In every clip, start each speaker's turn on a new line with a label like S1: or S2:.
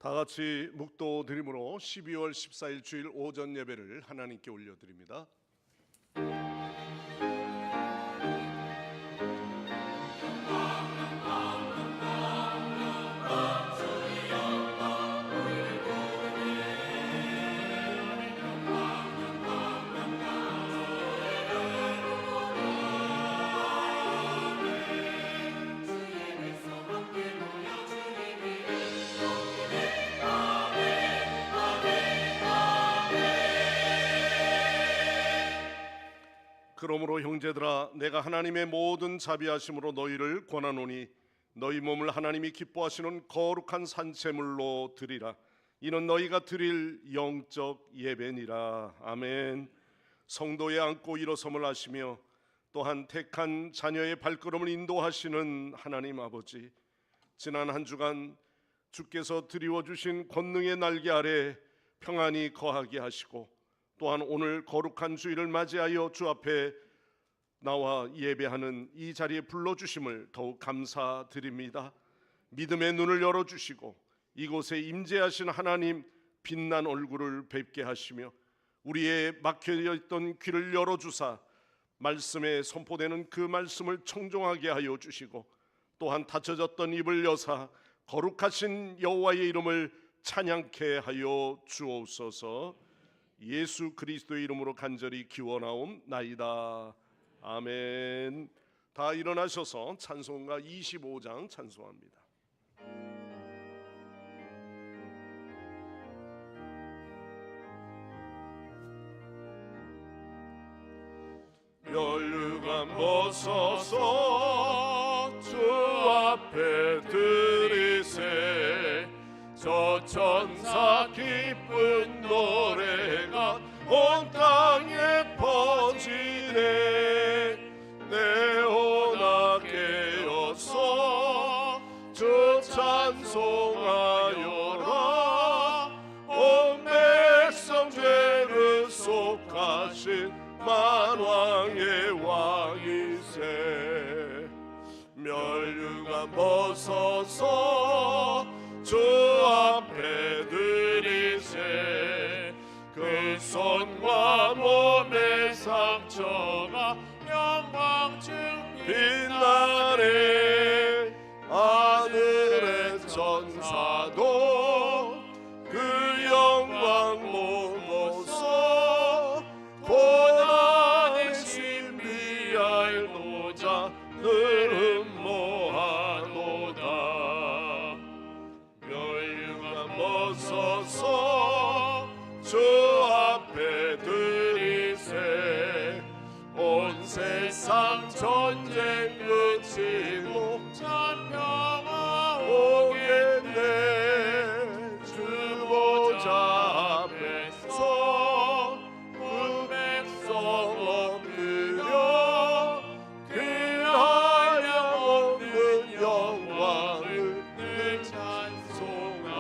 S1: 다 같이 묵도 드림으로 12월 14일 주일 오전 예배를 하나님께 올려드립니다. 그러므로 형제들아, 내가 하나님의 모든 자비하심으로 너희를 권하노니 너희 몸을 하나님이 기뻐하시는 거룩한 산제물로 드리라. 이는 너희가 드릴 영적 예배니라. 아멘. 성도에 안고 일어섬을 하시며 또한 택한 자녀의 발걸음을 인도하시는 하나님 아버지, 지난 한 주간 주께서 드리워 주신 권능의 날개 아래 평안히 거하게 하시고 또한 오늘 거룩한 주일을 맞이하여 주 앞에 나와 예배하는 이 자리에 불러주심을 더욱 감사드립니다. 믿음의 눈을 열어주시고 이곳에 임재하신 하나님 빛난 얼굴을 뵙게 하시며 우리의 막혀있던 귀를 열어주사 말씀에 선포되는 그 말씀을 청종하게 하여 주시고 또한 닫혀졌던 입을 여사 거룩하신 여호와의 이름을 찬양케 하여 주옵소서. 예수 그리스도의 이름으로 간절히 기원하옵나이다. 아멘. 다 일어나셔서 찬송가 25장 찬송합니다. 멸류관 벗어서 주 앞에 드리세. 저 천사 기쁜 노래가 온 땅에 퍼지네. 내오나 깨어서 주 찬송하여라. 온 백성 죄를 속하신 만왕의 왕이세. 멸류관 벗어서 주 앞에 드리세. 그 손과 몸의 상처가 영광중 빛나네. 하늘의 천사도 그 영광 보고서 고난의 신비할 노자 늘 흠모하노다. 멸류관 벗어서 주 앞에 드리세. 온 세상 전쟁 끝이고 참 평화 오겠네. 주 보좌 앞에서 그 백성 엎드려 그 한량없는 영광을 늘 찬송합니다.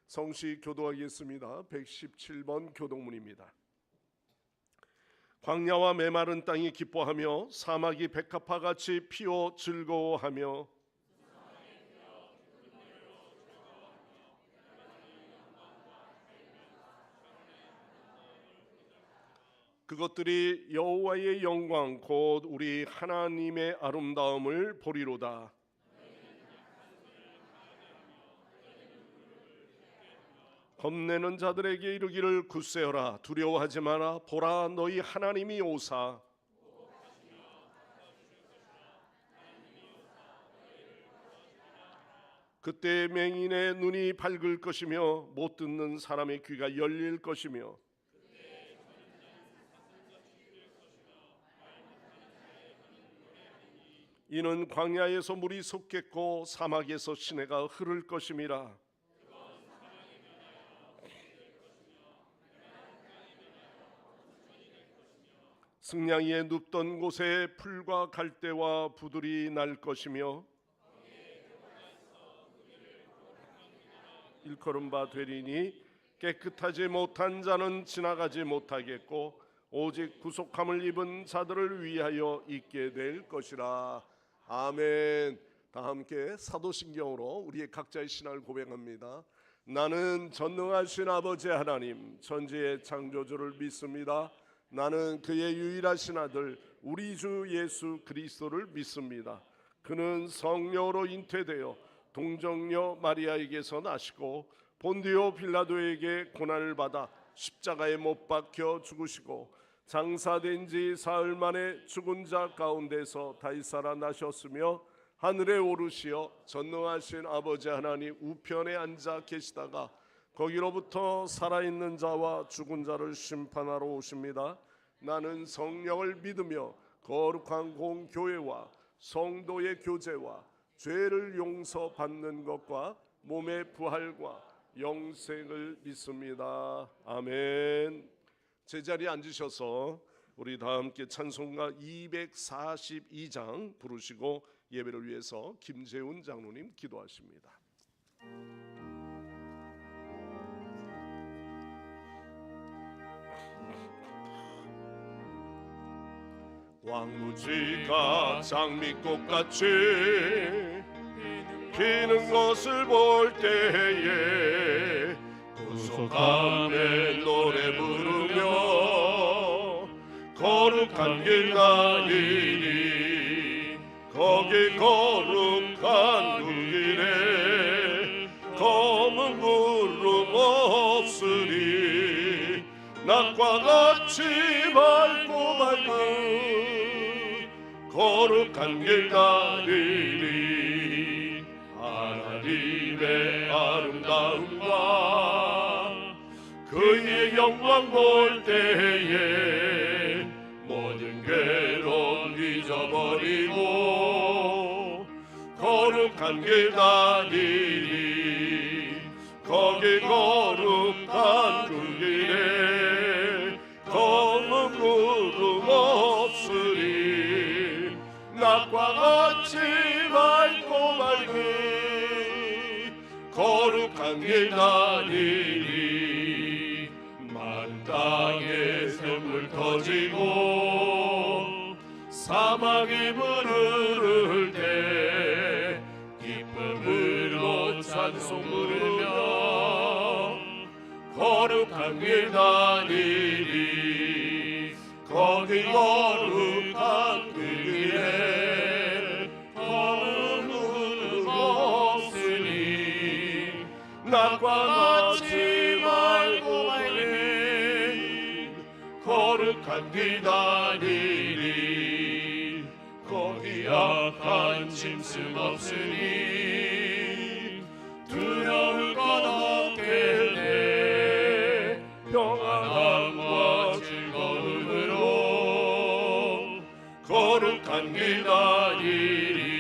S1: 성시 교도하겠습니다. 117번 교동문입니다. 광야와 메마른 땅이 기뻐하며 사막이 백합화같이 피어 즐거워하며 그것들이 여호와의 영광 곧 우리 하나님의 아름다움을 보리로다. 겁내는 자들에게 이르기를 굳세어라. 두려워하지 마라. 보라, 너희 하나님이 오사. 그때 맹인의 눈이 밝을 것이며 못 듣는 사람의 귀가 열릴 것이며 이는 광야에서 물이 솟겠고 사막에서 시내가 흐를 것임이라. 승냥이에 눕던 곳에 풀과 갈대와 부들이 날 것이며 일컬음 바 되리니 깨끗하지 못한 자는 지나가지 못하겠고 오직 구속함을 입은 자들을 위하여 있게 될 것이라. 아멘. 다 함께 사도신경으로 우리의 각자의 신앙을 고백합니다. 나는 전능하신 아버지 하나님 천지의 창조주를 믿습니다. 나는 그의 유일하신 아들 우리 주 예수 그리스도를 믿습니다. 그는 성령으로 잉태되어 동정녀 마리아에게서 나시고 본디오 빌라도에게 고난을 받아 십자가에 못 박혀 죽으시고 장사된 지 사흘 만에 죽은 자 가운데서 다시 살아나셨으며 하늘에 오르시어 전능하신 아버지 하나님 우편에 앉아 계시다가 거기로부터 살아있는 자와 죽은 자를 심판하러 오십니다. 나는 성령을 믿으며 거룩한 공교회와 성도의 교제와 죄를 용서받는 것과 몸의 부활과 영생을 믿습니다. 아멘. 제자리에 앉으셔서 우리 다 함께 찬송가 242장 부르시고 예배를 위해서 김재훈 장로님 기도하십니다. 왕무지가 장미꽃같이 피는 것을 볼 때에 구속함에 노래 부르며 거룩한 길 가리니 거기 거룩한 그 길에 검은 구름 없으리 낮과 같이 밝고 맑은 거룩한 길 가리니 하나님의 아름다움과 그의 영광 볼 때에 모든 괴로움 잊어버리고 거룩한 길 가리니 거기 거룩한 그 길에 검은 구름 없으리 낮과 같이 밝고 맑은 거룩한 길 가리니 마른 땅에 샘물 터지고 사막이 무르를 때 기쁨으로 찬송 부르며 거룩한 길 가리니 거기 거룩한 그 길에 검은 구름 없으니 낮과 같이 밝고 맑은 거룩한 길 가리니 거기 악한 짐승 없으니 두려울 것 없겠네 평안함과 즐거움으로 거룩한 길 가리니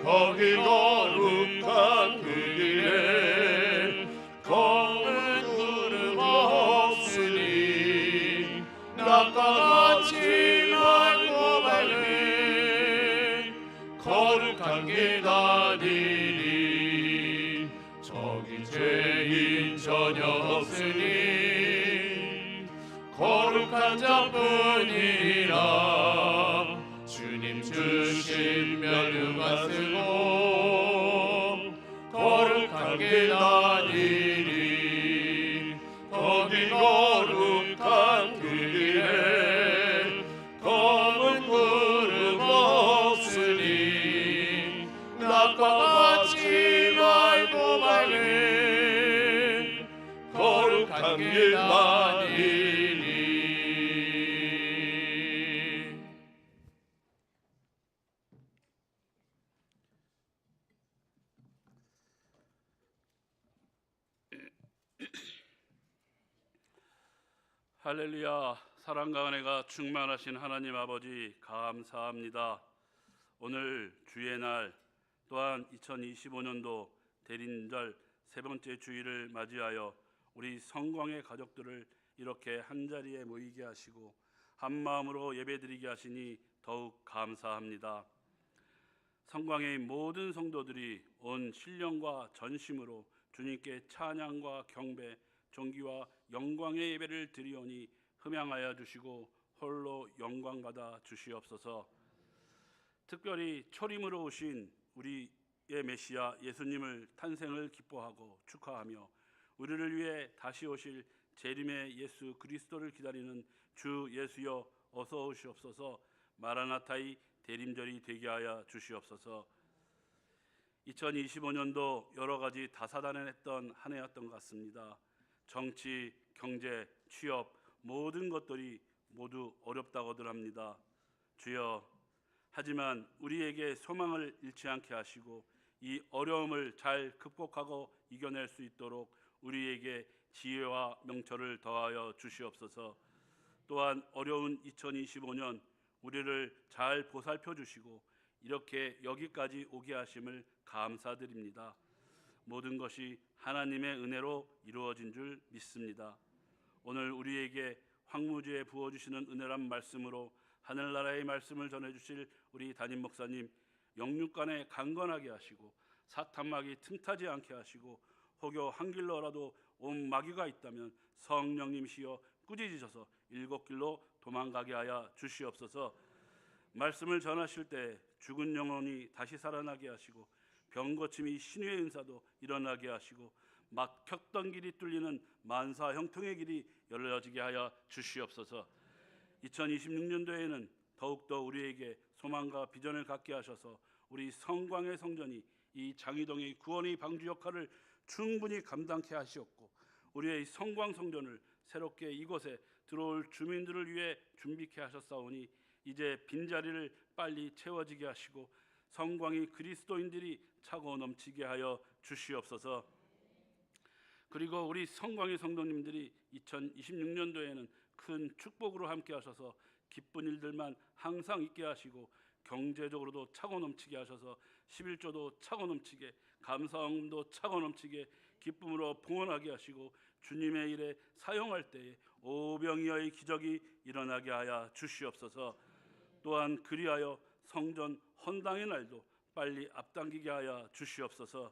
S1: 거기 거룩한 그 길에 검은 구름 없으니 낮과 같이 밝고 밝은 거룩한 길 가리니 저기 죄인 전혀 없으니 거룩한 자뿐이라 주님 주신 면류관 쓰고 거룩한 길 가리니 거기 거룩한 그 길에 검은 구름 없으니 낮과 같이 밝고 밝은 거룩한 길 가리니
S2: 할렐루야. 사랑과 은혜가 충만하신 하나님 아버지 감사합니다. 오늘 주의 날 또한 2025년도 대림절 세 번째 주일을 맞이하여 우리 성광의 가족들을 이렇게 한자리에 모이게 하시고 한마음으로 예배드리게 하시니 더욱 감사합니다. 성광의 모든 성도들이 온 신령과 전심으로 주님께 찬양과 경배, 존귀와 영광의 예배를 드리오니 흠양하여 주시고 홀로 영광 받아 주시옵소서. 특별히 초림으로 오신 우리의 메시아 예수님을 탄생을 기뻐하고 축하하며 우리를 위해 다시 오실 재림의 예수 그리스도를 기다리는 주 예수여 어서 오시옵소서. 마라나타의 대림절이 되게 하여 주시옵소서. 2025년도 여러 가지 다사다난했던 한 해였던 것 같습니다. 정치, 경제, 취업 모든 것들이 모두 어렵다고들 합니다. 주여, 하지만 우리에게 소망을 잃지 않게 하시고 이 어려움을 잘 극복하고 이겨낼 수 있도록 우리에게 지혜와 명철을 더하여 주시옵소서. 또한 어려운 2025년 우리를 잘 보살펴 주시고 이렇게 여기까지 오게 하심을 감사드립니다. 모든 것이 하나님의 은혜로 이루어진 줄 믿습니다. 오늘 우리에게 황무지에 부어주시는 은혜란 말씀으로 하늘나라의 말씀을 전해주실 우리 담임 목사님 영육간에 강건하게 하시고 사탄막이 틈타지 않게 하시고 혹여 한 길로라도 온 마귀가 있다면 성령님이시여 꾸짖으셔서 7길로 도망가게 하여 주시옵소서. 말씀을 전하실 때 죽은 영혼이 다시 살아나게 하시고 병고침이 신유의 은사도 일어나게 하시고 막혔던 길이 뚫리는 만사 형통의 길이 열려지게 하여 주시옵소서. 2026년도에는 더욱더 우리에게 소망과 비전을 갖게 하셔서 우리 성광의 성전이 이 장희동의 구원의 방주 역할을 충분히 감당케 하시옵고 우리의 성광 성전을 새롭게 이곳에 들어올 주민들을 위해 준비케 하셨사오니 이제 빈자리를 빨리 채워지게 하시고 성광이 그리스도인들이 차고 넘치게 하여 주시옵소서. 그리고 우리 성광의 성도님들이 2026년도에는 큰 축복으로 함께 하셔서 기쁜 일들만 항상 있게 하시고 경제적으로도 차고 넘치게 하셔서 11조도 차고 넘치게 감사함도 차고 넘치게 기쁨으로 봉헌하게 하시고 주님의 일에 사용할 때에 오병이어의 기적이 일어나게 하여 주시옵소서. 또한 그리하여 성전 헌당의 날도 빨리 앞당기게 하여 주시옵소서.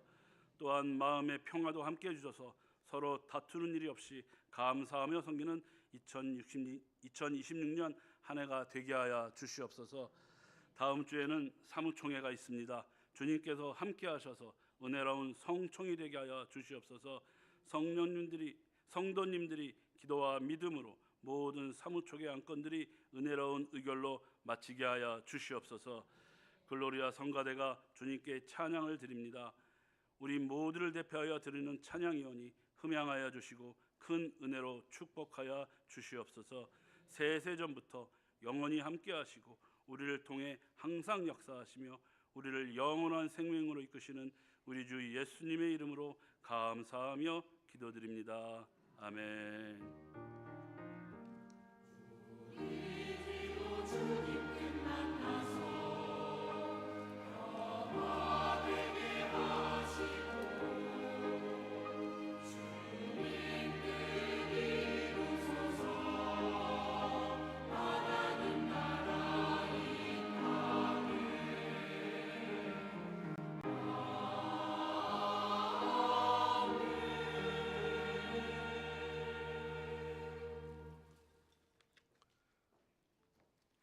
S2: 또한 마음의 평화도 함께 해주셔서 서로 다투는 일이 없이 감사하며 섬기는 2026년 한 해가 되게 하여 주시옵소서. 다음 주에는 사무총회가 있습니다. 주님께서 함께 하셔서 은혜로운 성총이 되게 하여 주시옵소서. 성도님들이 기도와 믿음으로 모든 사무총회 안건들이 은혜로운 의결로 마치게 하여 주시옵소서. 글로리아 성가대가 주님께 찬양을 드립니다. 우리 모두를 대표하여 드리는 찬양이오니 흠양하여 주시고 큰 은혜로 축복하여 주시옵소서. 세세전부터 영원히 함께 하시고 우리를 통해 항상 역사하시며 우리를 영원한 생명으로 이끄시는 우리 주 예수님의 이름으로 감사하며 기도드립니다. 아멘.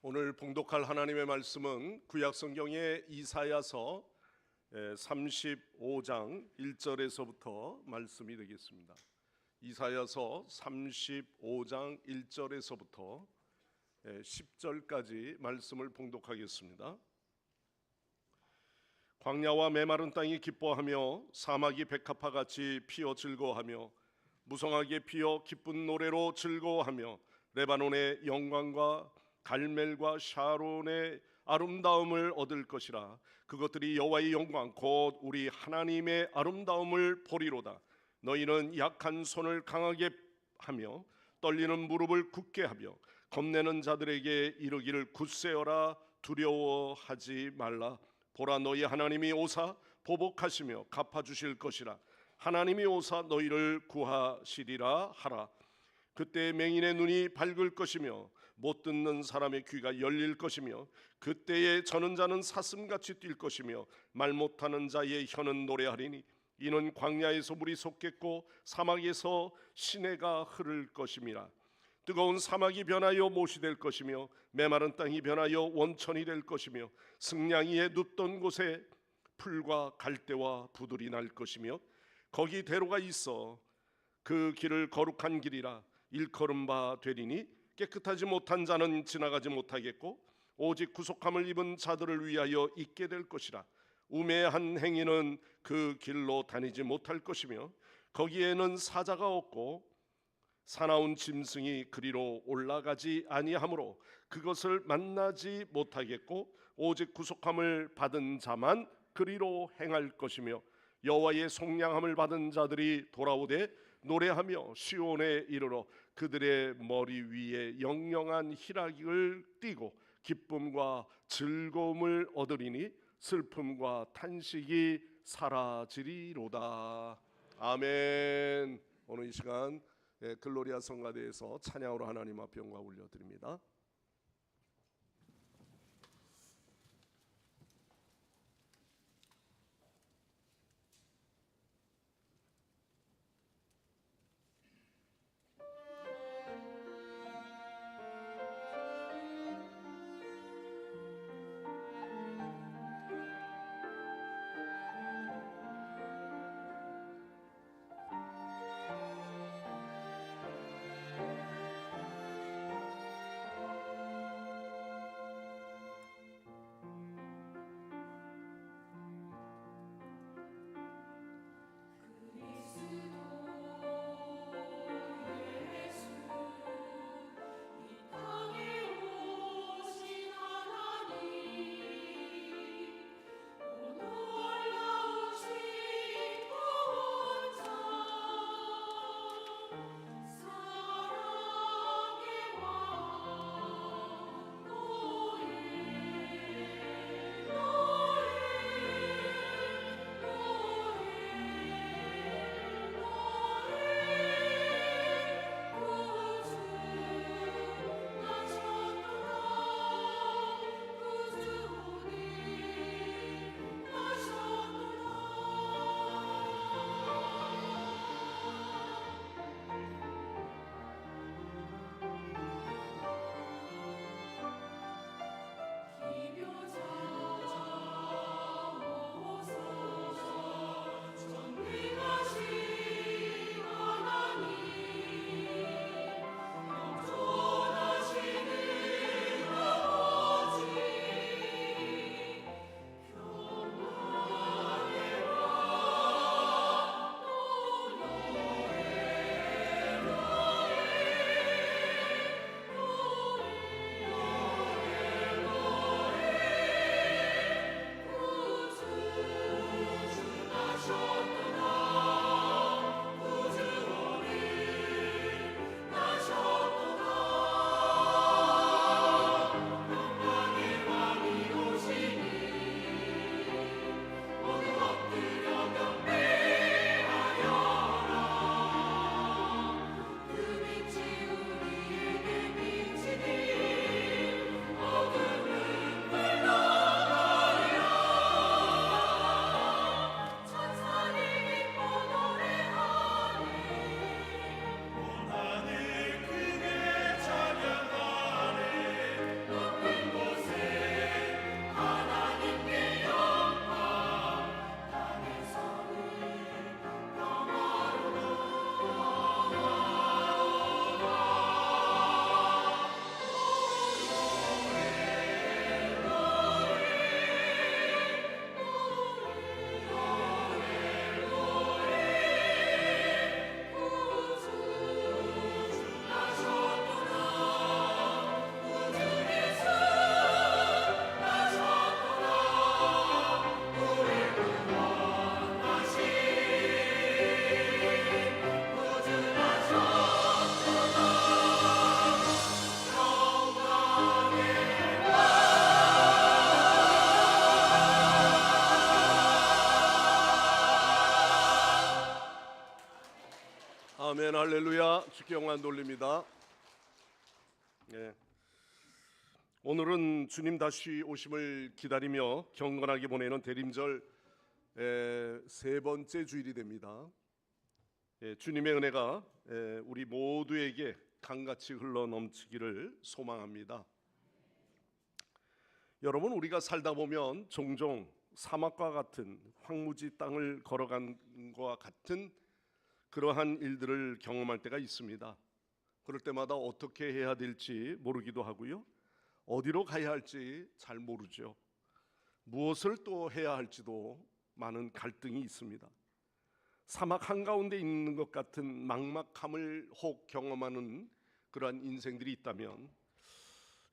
S1: 오늘 봉독할 하나님의 말씀은 구약성경의 이사야서 35장 1절에서부터 말씀이 되겠습니다. 이사야서 35장 1절에서부터 10절까지 말씀을 봉독하겠습니다. 광야와 메마른 땅이 기뻐하며 사막이 백합화같이 피어 즐거워하며 무성하게 피어 기쁜 노래로 즐거워하며 레바논의 영광과 갈멜과 샤론의 아름다움을 얻을 것이라. 그것들이 여호와의 영광 곧 우리 하나님의 아름다움을 보리로다. 너희는 약한 손을 강하게 하며 떨리는 무릎을 굳게 하며 겁내는 자들에게 이르기를 굳세어라 두려워하지 말라. 보라 너희 하나님이 오사 보복하시며 갚아주실 것이라. 하나님이 오사 너희를 구하시리라 하라. 그때 맹인의 눈이 밝을 것이며 못 듣는 사람의 귀가 열릴 것이며 그때에 저는 자는 사슴같이 뛸 것이며 말 못하는 자의 혀는 노래하리니 이는 광야에서 물이 솟겠고 사막에서 시내가 흐를 것임이라. 뜨거운 사막이 변하여 못이 될 것이며 메마른 땅이 변하여 원천이 될 것이며 승냥이 위에 눕던 곳에 풀과 갈대와 부들이 날 것이며 거기 대로가 있어 그 길을 거룩한 길이라 일컬음 바 되리니 깨끗하지 못한 자는 지나가지 못하겠고 오직 구속함을 입은 자들을 위하여 있게 될 것이라. 우매한 행위는 그 길로 다니지 못할 것이며 거기에는 사자가 없고 사나운 짐승이 그리로 올라가지 아니하므로 그것을 만나지 못하겠고 오직 구속함을 받은 자만 그리로 행할 것이며 여호와의 속량함을 받은 자들이 돌아오되 노래하며 시온에 이르러 그들의 머리 위에 영영한 희락을 띠고 기쁨과 즐거움을 얻으리니 슬픔과 탄식이 사라지리로다. 아멘. 오늘 이 시간 글로리아 성가대에서 찬양으로 하나님 앞에 영광 올려드립니다. 아멘. 할렐루야. 주께 영광 돌립니다. 오늘은 주님 다시 오심을 기다리며 경건하게 보내는 대림절 세 번째 주일이 됩니다. 주님의 은혜가 우리 모두에게 강같이 흘러 넘치기를 소망합니다. 여러분, 우리가 살다 보면 종종 사막과 같은 황무지 땅을 걸어간 것과 같은 그러한 일들을 경험할 때가 있습니다. 그럴 때마다 어떻게 해야 될지 모르기도 하고요, 어디로 가야 할지 잘 모르죠. 무엇을 또 해야 할지도 많은 갈등이 있습니다. 사막 한가운데 있는 것 같은 막막함을 혹 경험하는 그러한 인생들이 있다면,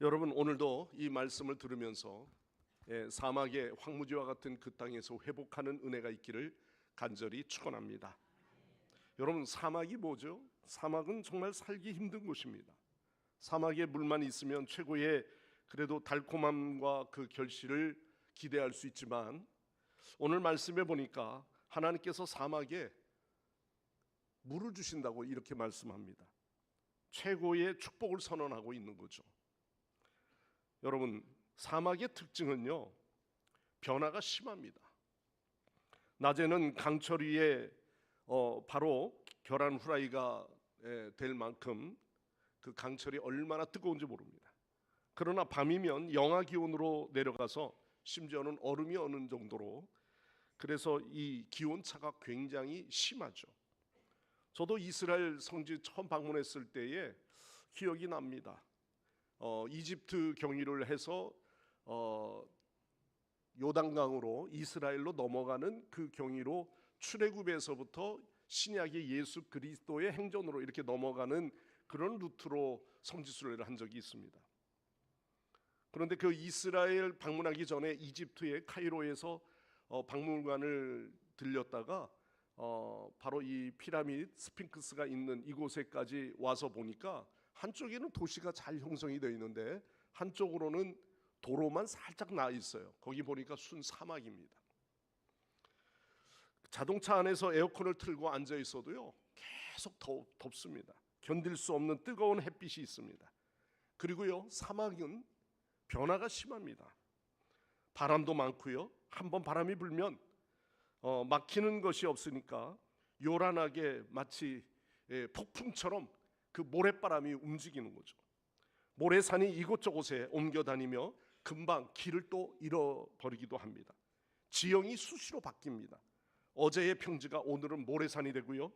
S1: 여러분 오늘도 이 말씀을 들으면서 사막의 황무지와 같은 그 땅에서 회복하는 은혜가 있기를 간절히 축원합니다. 여러분, 사막이 뭐죠? 사막은 정말 살기 힘든 곳입니다. 사막에 물만 있으면 최고의 그래도 달콤함과 그 결실을 기대할 수 있지만, 오늘 말씀에 보니까 하나님께서 사막에 물을 주신다고 이렇게 말씀합니다. 최고의 축복을 선언하고 있는 거죠. 여러분, 사막의 특징은요, 변화가 심합니다. 낮에는 강철 위에 바로 계란 후라이가 될 만큼 그 강철이 얼마나 뜨거운지 모릅니다. 그러나 밤이면 영하 기온으로 내려가서 심지어는 얼음이 어는 정도로, 그래서 이 기온차가 굉장히 심하죠. 저도 이스라엘 성지 처음 방문했을 때에 기억이 납니다. 이집트 경유를 해서 요단강으로 이스라엘로 넘어가는 그 경유로 출애굽에서부터 신약의 예수 그리스도의 행전으로 이렇게 넘어가는 그런 루트로 성지순례를 한 적이 있습니다. 그런데 그 이스라엘 방문하기 전에 이집트의 카이로에서 박물관을 들렸다가 바로 이 피라미드 스핑크스가 있는 이곳에까지 와서 보니까 한쪽에는 도시가 잘 형성이 되어 있는데 한쪽으로는 도로만 살짝 나 있어요. 거기 보니까 순 사막입니다. 자동차 안에서 에어컨을 틀고 앉아 있어도요, 계속 덥습니다. 견딜 수 없는 뜨거운 햇빛이 있습니다. 그리고요, 사막은 변화가 심합니다. 바람도 많고요, 한번 바람이 불면 막히는 것이 없으니까 요란하게 마치 폭풍처럼 그 모래바람이 움직이는 거죠. 모래산이 이곳저곳에 옮겨 다니며 금방 길을 또 잃어버리기도 합니다. 지형이 수시로 바뀝니다. 어제의 평지가 오늘은 모래산이 되고요,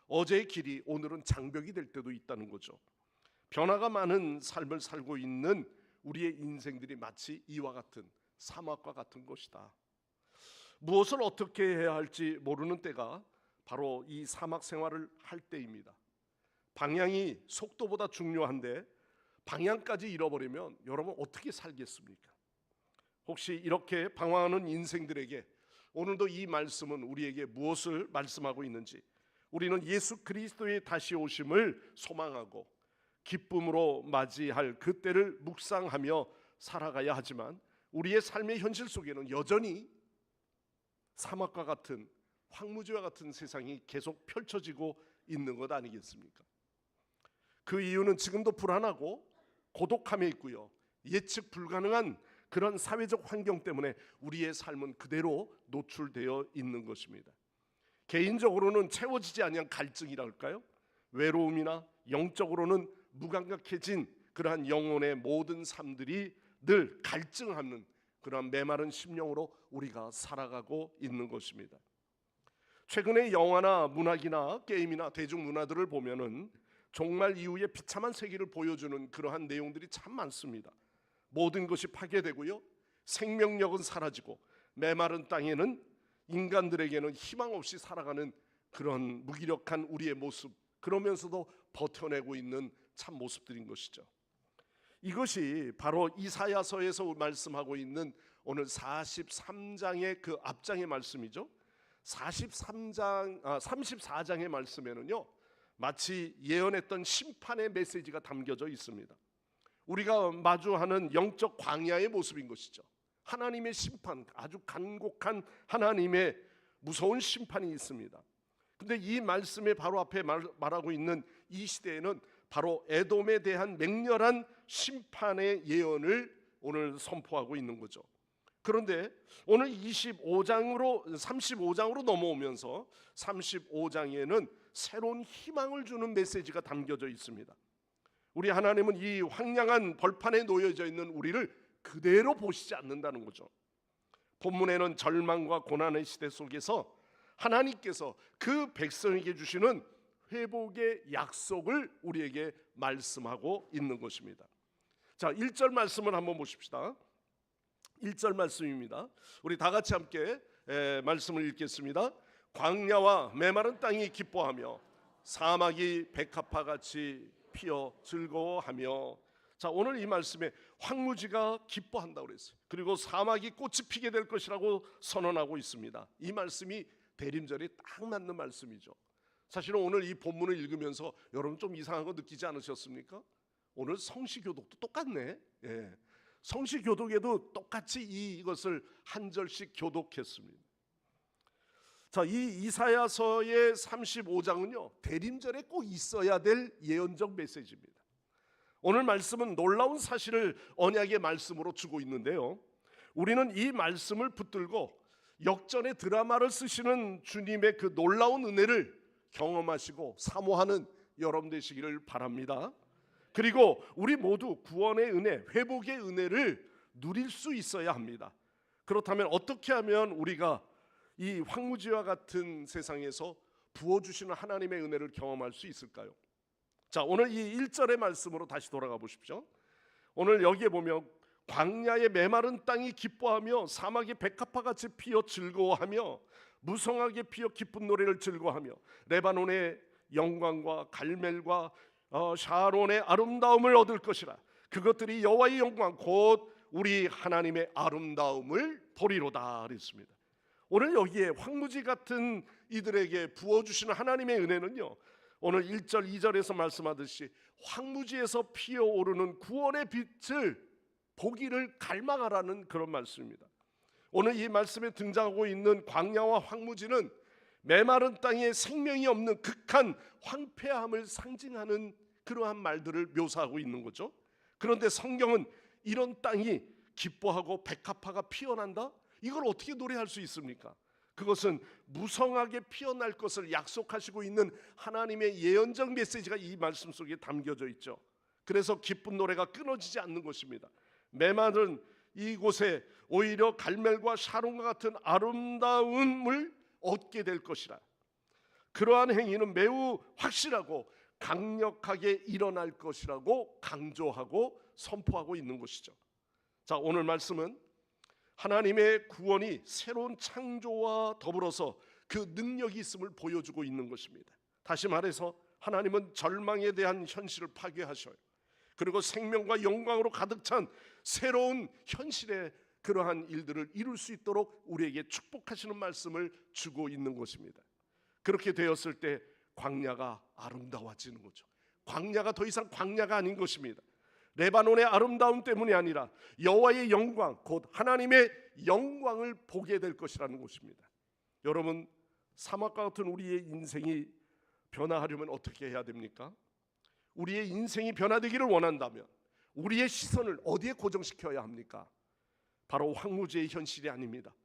S1: 어제의 길이 오늘은 장벽이 될 때도 있다는 거죠. 변화가 많은 삶을 살고 있는 우리의 인생들이 마치 이와 같은 사막과 같은 것이다. 무엇을 어떻게 해야 할지 모르는 때가 바로 이 사막 생활을 할 때입니다. 방향이 속도보다 중요한데 방향까지 잃어버리면 여러분 어떻게 살겠습니까? 혹시 이렇게 방황하는 인생들에게 오늘도 이 말씀은 우리에게 무엇을 말씀하고 있는지, 우리는 예수 그리스도의 다시 오심을 소망하고 기쁨으로 맞이할 그때를 묵상하며 살아가야 하지만, 우리의 삶의 현실 속에는 여전히 사막과 같은 황무지와 같은 세상이 계속 펼쳐지고 있는 것 아니겠습니까? 그 이유는 지금도 불안하고 고독함에 있고요, 예측 불가능한 그런 사회적 환경 때문에 우리의 삶은 그대로 노출되어 있는 것입니다. 개인적으로는 채워지지 아니한 갈증이랄까요? 외로움이나 영적으로는 무감각해진 그러한 영혼의 모든 삶들이 늘 갈증하는 그러한 메마른 심령으로 우리가 살아가고 있는 것입니다. 최근에 영화나 문학이나 게임이나 대중문화들을 보면은 종말 이후의 비참한 세계를 보여주는 그러한 내용들이 참 많습니다. 모든 것이 파괴되고요, 생명력은 사라지고 메마른 땅에는 인간들에게는 희망 없이 살아가는 그런 무기력한 우리의 모습, 그러면서도 버텨내고 있는 참 모습들인 것이죠. 이것이 바로 이사야서에서 말씀하고 있는 오늘 43장의 그 앞장의 말씀이죠. 34장의 말씀에는요, 마치 예언했던 심판의 메시지가 담겨져 있습니다. 우리가 마주하는 영적 광야의 모습인 것이죠. 하나님의 심판, 아주 간곡한 하나님의 무서운 심판이 있습니다. 근데 이 말씀의 바로 앞에 말하고 있는 이 시대에는 바로 에돔에 대한 맹렬한 심판의 예언을 오늘 선포하고 있는 거죠. 그런데 오늘 35장으로 넘어오면서 35장에는 새로운 희망을 주는 메시지가 담겨져 있습니다. 우리 하나님은 이 황량한 벌판에 놓여져 있는 우리를 그대로 보시지 않는다는 거죠. 본문에는 절망과 고난의 시대 속에서 하나님께서 그 백성에게 주시는 회복의 약속을 우리에게 말씀하고 있는 것입니다. 자, 1절 말씀을 한번 보십시다. 1절 말씀입니다. 우리 다 같이 함께 말씀을 읽겠습니다. 광야와 메마른 땅이 기뻐하며 사막이 백합화같이 피어 즐거워하며. 자, 오늘 이 말씀에 황무지가 기뻐한다고 그랬어요. 그리고 사막이 꽃이 피게 될 것이라고 선언하고 있습니다. 이 말씀이 대림절에 딱 맞는 말씀이죠. 사실은 오늘 이 본문을 읽으면서 여러분 좀 이상한 거 느끼지 않으셨습니까? 오늘 성시교독도 똑같네. 예. 성시교독에도 똑같이 이것을 한 절씩 교독했습니다. 자, 이 이사야서의 35장은요 대림절에 꼭 있어야 될 예언적 메시지입니다. 오늘 말씀은 놀라운 사실을 언약의 말씀으로 주고 있는데요, 우리는 이 말씀을 붙들고 역전의 드라마를 쓰시는 주님의 그 놀라운 은혜를 경험하시고 사모하는 여러분 되시기를 바랍니다. 그리고 우리 모두 구원의 은혜, 회복의 은혜를 누릴 수 있어야 합니다. 그렇다면 어떻게 하면 우리가 이 황무지와 같은 세상에서 부어주시는 하나님의 은혜를 경험할 수 있을까요? 자, 오늘 이 1절의 말씀으로 다시 돌아가 보십시오. 오늘 여기에 보면 광야의 메마른 땅이 기뻐하며 사막이 백합화같이 피어 즐거워하며 무성하게 피어 기쁜 노래를 즐거워하며 레바논의 영광과 갈멜과 샤론의 아름다움을 얻을 것이라. 그것들이 여호와의 영광 곧 우리 하나님의 아름다움을 보리로다 그랬습니다. 오늘 여기에 황무지 같은 이들에게 부어주시는 하나님의 은혜는요, 오늘 1절 2절에서 말씀하듯이 황무지에서 피어오르는 구원의 빛을 보기를 갈망하라는 그런 말씀입니다. 오늘 이 말씀에 등장하고 있는 광야와 황무지는 메마른 땅에 생명이 없는 극한 황폐함을 상징하는 그러한 말들을 묘사하고 있는 거죠. 그런데 성경은 이런 땅이 기뻐하고 백합화가 피어난다? 이걸 어떻게 노래할 수 있습니까? 그것은 무성하게 피어날 것을 약속하시고 있는 하나님의 예언적 메시지가 이 말씀 속에 담겨져 있죠. 그래서 기쁜 노래가 끊어지지 않는 것입니다. 메마른 이곳에 오히려 갈멜과 샤론과 같은 아름다움을 얻게 될 것이라. 그러한 행위는 매우 확실하고 강력하게 일어날 것이라고 강조하고 선포하고 있는 것이죠. 자, 오늘 말씀은 하나님의 구원이 새로운 창조와 더불어서 그 능력이 있음을 보여주고 있는 것입니다. 다시 말해서 하나님은 절망에 대한 현실을 파괴하셔요. 그리고 생명과 영광으로 가득 찬 새로운 현실의 그러한 일들을 이룰 수 있도록 우리에게 축복하시는 말씀을 주고 있는 것입니다. 그렇게 되었을 때 광야가 아름다워지는 거죠. 광야가 더 이상 광야가 아닌 것입니다. 레바논의 아름다움 때문이 아니라 여호와의 영광, 곧 하나님의 영광을 보게 될 것이라는 것입니다. 여러분, 사막과 같은 우리의 인생이 변화하려면 어떻게 해야 됩니까? 우리의 인생이 변화되기를 원한다면 우리의 시선을 어디에 고정시켜야 합니까? 바로 황무지의 현실이 아닙니다.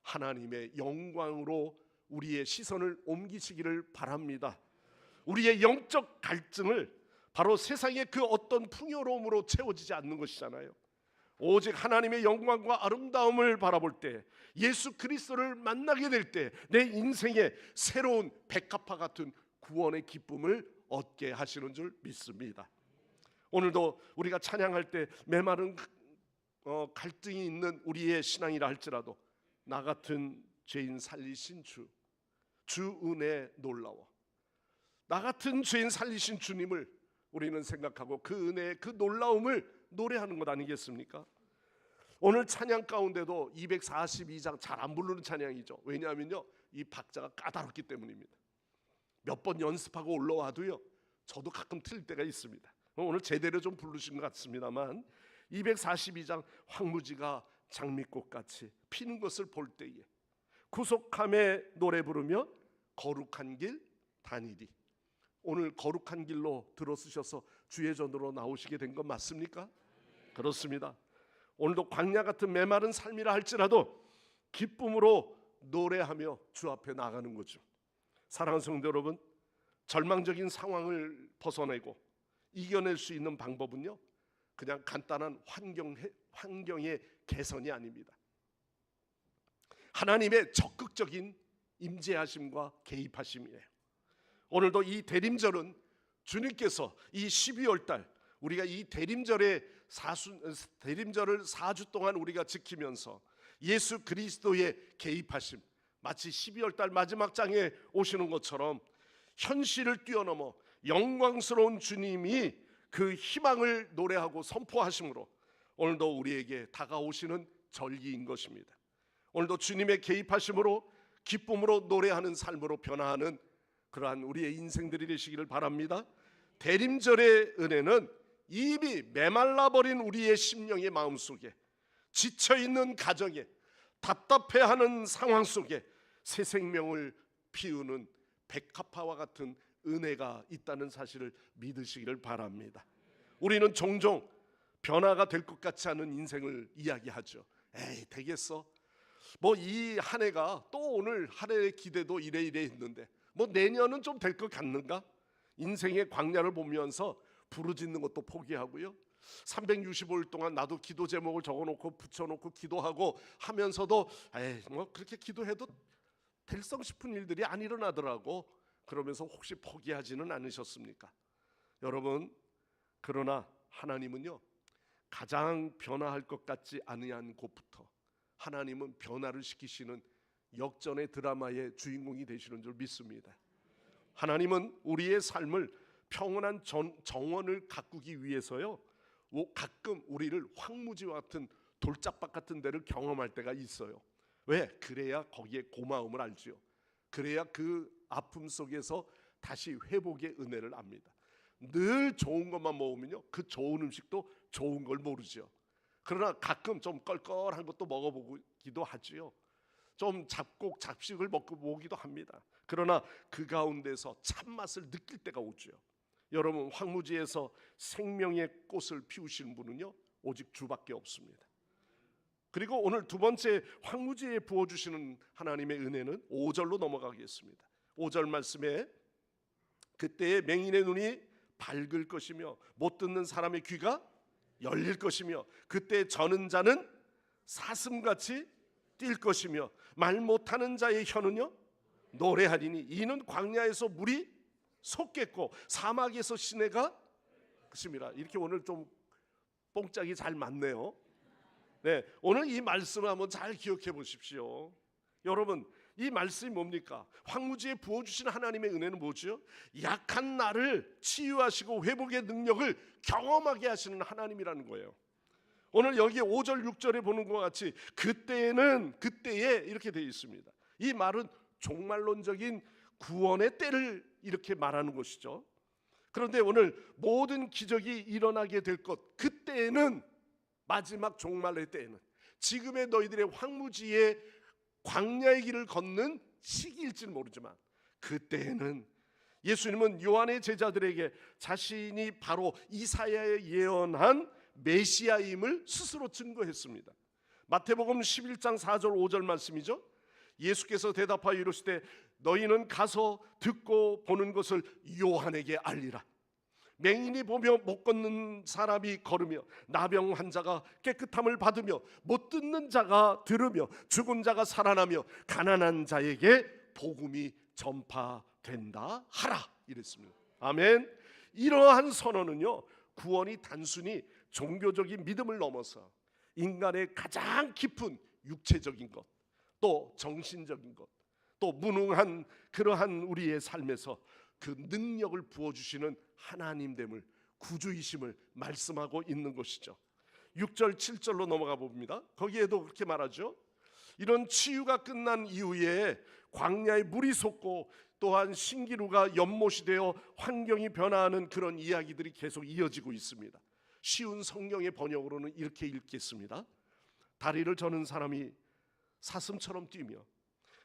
S1: 하나님의 영광으로 우리의 시선을 옮기시기를 바랍니다. 우리의 영적 갈증을 바로 세상의 그 어떤 풍요로움으로 채워지지 않는 것이잖아요. 오직 하나님의 영광과 아름다움을 바라볼 때, 예수 그리스도를 만나게 될 때 내 인생에 새로운 백합화 같은 구원의 기쁨을 얻게 하시는 줄 믿습니다. 오늘도 우리가 찬양할 때 메마른 갈등이 있는 우리의 신앙이라 할지라도 나 같은 죄인 살리신 주 은혜 놀라워. 나 같은 죄인 살리신 주님을 우리는 생각하고 그 은혜, 그 놀라움을 노래하는 것 아니겠습니까? 오늘 찬양 가운데도 242장 잘 안 부르는 찬양이죠. 왜냐하면요, 이 박자가 까다롭기 때문입니다. 몇 번 연습하고 올라와도요, 저도 가끔 틀릴 때가 있습니다. 오늘 제대로 좀 부르신 것 같습니다만 242장 황무지가 장미꽃같이 피는 것을 볼 때에 구속함에 노래 부르며 거룩한 길 다니리. 오늘 거룩한 길로 들어서셔서 주의 전으로 나오시게 된 건 맞습니까? 그렇습니다. 오늘도 광야 같은 메마른 삶이라 할지라도 기쁨으로 노래하며 주 앞에 나가는 거죠. 사랑하는 성도 여러분, 절망적인 상황을 벗어내고 이겨낼 수 있는 방법은요, 그냥 간단한 환경의 개선이 아닙니다. 하나님의 적극적인 임재하심과 개입하심이에요. 오늘도 이 대림절은 주님께서 이 12월 달 우리가 이 대림절을 4주 동안 우리가 지키면서 예수 그리스도의 개입하심, 마치 12월 달 마지막 장에 오시는 것처럼 현실을 뛰어넘어 영광스러운 주님이 그 희망을 노래하고 선포하심으로 오늘도 우리에게 다가오시는 절기인 것입니다. 오늘도 주님의 개입하심으로 기쁨으로 노래하는 삶으로 변화하는 그러한 우리의 인생들이 되시기를 바랍니다. 대림절의 은혜는 이미 메말라버린 우리의 심령의 마음속에, 지쳐있는 가정에, 답답해하는 상황 속에 새 생명을 피우는 백합화와 같은 은혜가 있다는 사실을 믿으시기를 바랍니다. 우리는 종종 변화가 될 것 같지 않은 인생을 이야기하죠. 에이, 되겠어? 뭐 이 한 해가 또 오늘 한 해의 기대도 이래 했는데 뭐 내년은 좀 될 것 같는가? 인생의 광야를 보면서 부르짖는 것도 포기하고요, 365일 동안 나도 기도 제목을 적어놓고 붙여놓고 기도하고 하면서도 에이, 뭐 그렇게 기도해도 될성 싶은 일들이 안 일어나더라고. 그러면서 혹시 포기하지는 않으셨습니까? 여러분, 그러나 하나님은요, 가장 변화할 것 같지 아니한 곳부터 하나님은 변화를 시키시는 역전의 드라마의 주인공이 되시는 줄 믿습니다. 하나님은 우리의 삶을 평온한 정원을 가꾸기 위해서요, 가끔 우리를 황무지와 같은 돌짝밭 같은 데를 경험할 때가 있어요. 왜? 그래야 거기에 고마움을 알지요. 그래야 그 아픔 속에서 다시 회복의 은혜를 압니다. 늘 좋은 것만 먹으면요, 그 좋은 음식도 좋은 걸 모르죠. 그러나 가끔 좀 껄껄한 것도 먹어보기도 하지요. 좀 잡식을 먹기도 합니다. 그러나 그 가운데서 참맛을 느낄 때가 오죠. 여러분, 황무지에서 생명의 꽃을 피우시는 분은요, 오직 주밖에 없습니다. 그리고 오늘 두 번째 황무지에 부어주시는 하나님의 은혜는 5절로 넘어가겠습니다. 5절 말씀에 그때의 맹인의 눈이 밝을 것이며 못 듣는 사람의 귀가 열릴 것이며 그때 저는 자는 사슴같이 뛸 것이며 말 못하는 자의 혀는요 노래하리니 이는 광야에서 물이 솟겠고 사막에서 시내가 것입니다. 이렇게 오늘 좀 뽕짝이 잘 맞네요. 네, 오늘 이 말씀을 한번 잘 기억해 보십시오. 여러분, 이 말씀이 뭡니까? 황무지에 부어주시는 하나님의 은혜는 뭐죠? 약한 나를 치유하시고 회복의 능력을 경험하게 하시는 하나님이라는 거예요. 오늘 여기 5절 6절에 보는 것 같이 그때에 이렇게 되어 있습니다. 이 말은 종말론적인 구원의 때를 이렇게 말하는 것이죠. 그런데 오늘 모든 기적이 일어나게 될 것, 그때에는, 마지막 종말의 때에는, 지금의 너희들의 황무지의 광야의 길을 걷는 시기일지는 모르지만 그때에는 예수님은 요한의 제자들에게 자신이 바로 이사야의 예언한 메시아임을 스스로 증거했습니다. 마태복음 11장 4절 5절 말씀이죠. 예수께서 대답하여 이르시되 너희는 가서 듣고 보는 것을 요한에게 알리라. 맹인이 보며 못 걷는 사람이 걸으며 나병 환자가 깨끗함을 받으며 못 듣는 자가 들으며 죽은 자가 살아나며 가난한 자에게 복음이 전파된다 하라 이랬습니다. 아멘. 이러한 선언은요, 구원이 단순히 종교적인 믿음을 넘어서 인간의 가장 깊은 육체적인 것, 또 정신적인 것, 또 무능한 그러한 우리의 삶에서 그 능력을 부어주시는 하나님됨을, 구주이심을 말씀하고 있는 것이죠. 6절 7절로 넘어가 봅니다. 거기에도 그렇게 말하죠. 이런 치유가 끝난 이후에 광야에 물이 솟고 또한 신기루가 연못이 되어 환경이 변화하는 그런 이야기들이 계속 이어지고 있습니다. 쉬운 성경의 번역으로는 이렇게 읽겠습니다. 다리를 저는 사람이 사슴처럼 뛰며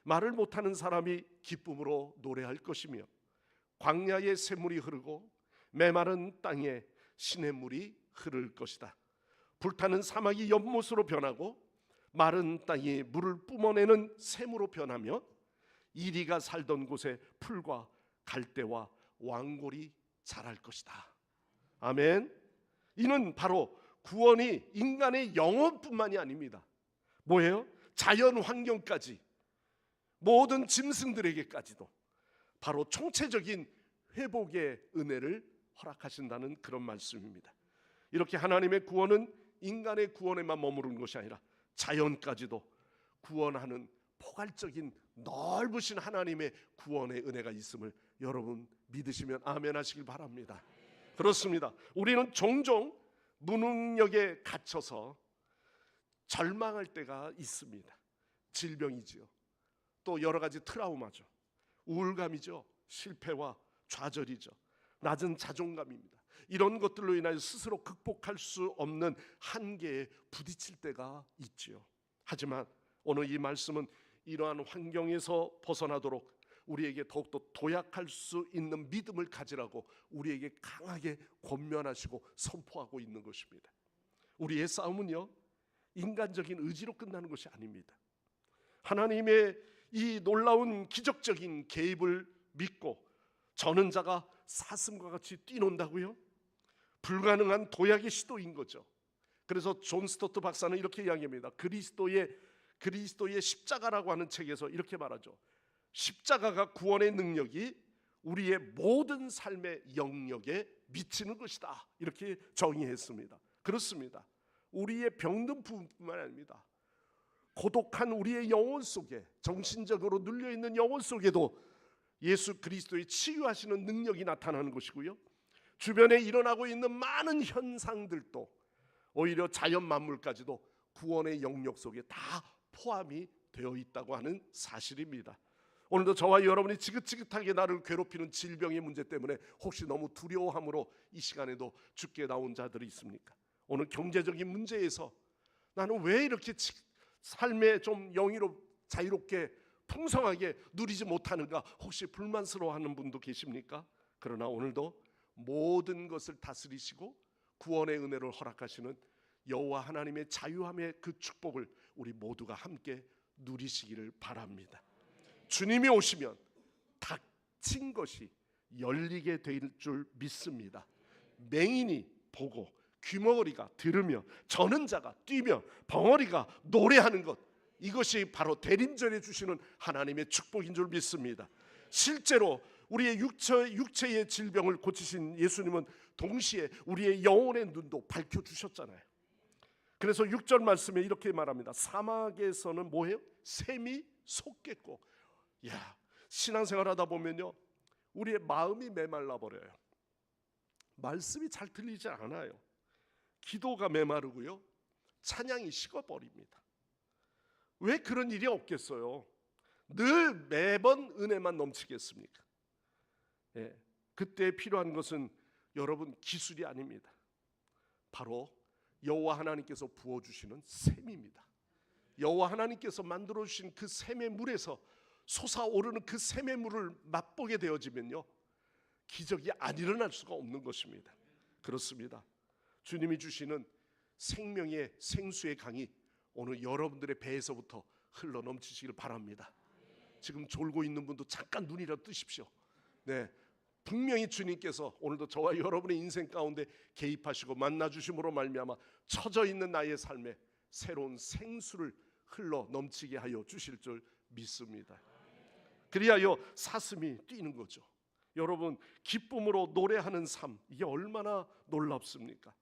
S1: 말을 못하는 사람이 기쁨으로 노래할 것이며 광야에 샘물이 흐르고 메마른 땅에 시냇물이 흐를 것이다. 불타는 사막이 연못으로 변하고 마른 땅이 물을 뿜어내는 샘으로 변하며 이리가 살던 곳에 풀과 갈대와 왕골이 자랄 것이다. 아멘. 이는 바로 구원이 인간의 영혼뿐만이 아닙니다. 뭐예요? 자연 환경까지, 모든 짐승들에게까지도 바로 총체적인 회복의 은혜를 허락하신다는 그런 말씀입니다. 이렇게 하나님의 구원은 인간의 구원에만 머무른 것이 아니라 자연까지도 구원하는 포괄적인 넓으신 하나님의 구원의 은혜가 있음을 여러분 믿으시면 아멘 하시길 바랍니다. 그렇습니다. 우리는 종종 무능력에 갇혀서 절망할 때가 있습니다. 질병이지요. 또 여러 가지 트라우마죠. 우울감이죠. 실패와 좌절이죠. 낮은 자존감입니다. 이런 것들로 인하여 스스로 극복할 수 없는 한계에 부딪힐 때가 있지요. 하지만 오늘 이 말씀은 이러한 환경에서 벗어나도록 우리에게 더욱더 도약할 수 있는 믿음을 가지라고 우리에게 강하게 권면하시고 선포하고 있는 것입니다. 우리의 싸움은요, 인간적인 의지로 끝나는 것이 아닙니다. 하나님의 이 놀라운 기적적인 개입을 믿고 저는 자가 사슴과 같이 뛰논다고요? 불가능한 도약의 시도인 거죠. 그래서 존 스토트 박사는 이렇게 이야기합니다. 그리스도의 십자가라고 하는 책에서 이렇게 말하죠. 십자가가 구원의 능력이 우리의 모든 삶의 영역에 미치는 것이다. 이렇게 정의했습니다. 그렇습니다. 우리의 병든 부분뿐만 아닙니다. 고독한 우리의 영혼 속에, 정신적으로 눌려있는 영혼 속에도 예수 그리스도의 치유하시는 능력이 나타나는 것이고요, 주변에 일어나고 있는 많은 현상들도 오히려 자연 만물까지도 구원의 영역 속에 다 포함이 되어 있다고 하는 사실입니다. 오늘도 저와 여러분이 지긋지긋하게 나를 괴롭히는 질병의 문제 때문에 혹시 너무 두려워함으로 이 시간에도 주께 나온 자들이 있습니까? 오늘 경제적인 문제에서 나는 왜 이렇게 삶에 좀 자유롭게 풍성하게 누리지 못하는가 혹시 불만스러워하는 분도 계십니까? 그러나 오늘도 모든 것을 다스리시고 구원의 은혜를 허락하시는 여호와 하나님의 자유함의 그 축복을 우리 모두가 함께 누리시기를 바랍니다. 주님이 오시면 닫힌 것이 열리게 될 줄 믿습니다. 맹인이 보고 귀머거리가 들으며 저는 자가 뛰며 벙어리가 노래하는 것, 이것이 바로 대림절에 주시는 하나님의 축복인 줄 믿습니다. 실제로 우리의 육체의 질병을 고치신 예수님은 동시에 우리의 영혼의 눈도 밝혀주셨잖아요. 그래서 6절 말씀에 이렇게 말합니다. 사막에서는 뭐예요? 샘이 솟겠고. 신앙생활 하다 보면요, 우리의 마음이 메말라 버려요. 말씀이 잘 들리지 않아요. 기도가 메마르고요, 찬양이 식어버립니다. 왜 그런 일이 없겠어요? 늘 매번 은혜만 넘치겠습니까? 그때 필요한 것은 여러분 기술이 아닙니다. 바로 여호와 하나님께서 부어주시는 샘입니다. 여호와 하나님께서 만들어주신 그 샘의 물에서 솟아오르는 그 샘의 물을 맛보게 되어지면요, 기적이 안 일어날 수가 없는 것입니다. 그렇습니다. 주님이 주시는 생명의 생수의 강이 오늘 여러분들의 배에서부터 흘러 넘치시길 바랍니다. 지금 졸고 있는 분도 잠깐 눈이라도 뜨십시오. 분명히 주님께서 오늘도 저와 여러분의 인생 가운데 개입하시고 만나주심으로 말미암아 처져 있는 나의 삶에 새로운 생수를 흘러 넘치게 하여 주실 줄 믿습니다. 그리하여 사슴이 뛰는 거죠. 여러분, 기쁨으로 노래하는 삶, 이게 얼마나 놀랍습니까?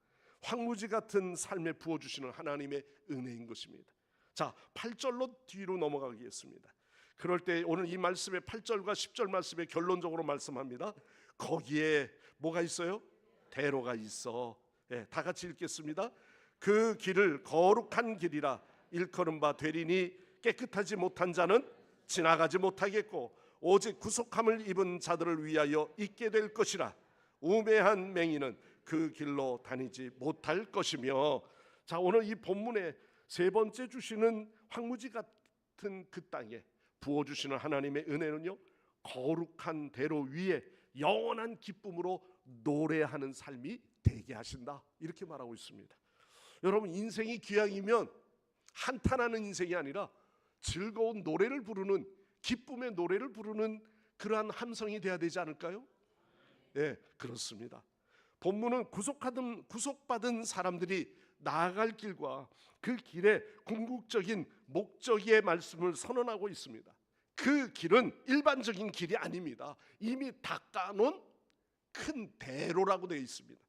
S1: 황무지 같은 삶에 부어주시는 하나님의 은혜인 것입니다. 자, 8절로 뒤로 넘어가겠습니다. 그럴 때 오늘 이 말씀의 8절과 10절 말씀에 결론적으로 말씀합니다. 거기에 뭐가 있어요? 대로가 있어. 다 같이 읽겠습니다. 그 길을 거룩한 길이라 일컬은 바 되리니 깨끗하지 못한 자는 지나가지 못하겠고 오직 구속함을 입은 자들을 위하여 있게 될 것이라. 우매한 맹인은 그 길로 다니지 못할 것이며. 자, 오늘 이 본문의 세 번째 주시는 황무지 같은 그 땅에 부어주시는 하나님의 은혜는요, 거룩한 대로 위에 영원한 기쁨으로 노래하는 삶이 되게 하신다, 이렇게 말하고 있습니다. 여러분, 인생이 귀향이면 한탄하는 인생이 아니라 즐거운 노래를 부르는, 기쁨의 노래를 부르는 그러한 함성이 돼야 되지 않을까요? 그렇습니다. 본문은 구속받은 사람들이 나아갈 길과 그 길의 궁극적인 목적의 말씀을 선언하고 있습니다. 그 길은 일반적인 길이 아닙니다. 이미 닦아놓은 큰 대로라고 되어 있습니다.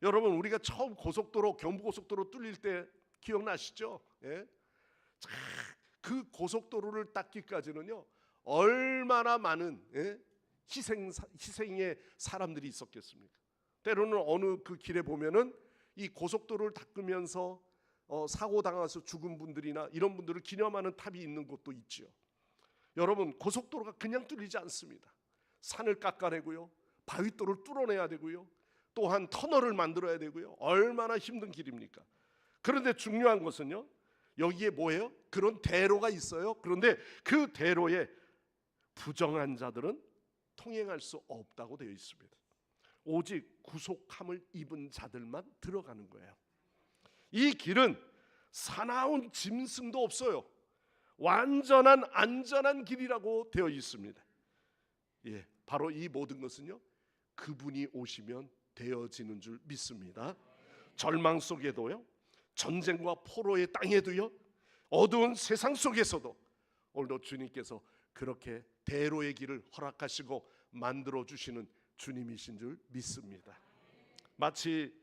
S1: 여러분, 우리가 처음 고속도로, 경부고속도로 뚫릴 때 기억나시죠? 예? 그 고속도로를 닦기까지는요, 얼마나 많은 희생의 사람들이 있었겠습니까? 때로는 어느 그 길에 보면은 이 고속도로를 닦으면서 사고 당해서 죽은 분들이나 이런 분들을 기념하는 탑이 있는 곳도 있죠. 여러분, 고속도로가 그냥 뚫리지 않습니다. 산을 깎아내고요, 바위돌을 뚫어내야 되고요, 또한 터널을 만들어야 되고요. 얼마나 힘든 길입니까? 그런데 중요한 것은요, 여기에 뭐예요? 그런 대로가 있어요. 그런데 그 대로에 부정한 자들은 통행할 수 없다고 되어 있습니다. 오직 구속함을 입은 자들만 들어가는 거예요. 이 길은 사나운 짐승도 없어요. 완전한 안전한 길이라고 되어 있습니다. 예, 바로 이 모든 것은요, 그분이 오시면 되어지는 줄 믿습니다. 절망 속에도요, 전쟁과 포로의 땅에도요, 어두운 세상 속에서도 오늘도 주님께서 그렇게 대로의 길을 허락하시고 만들어 주시는 주님이신 줄 믿습니다. 마치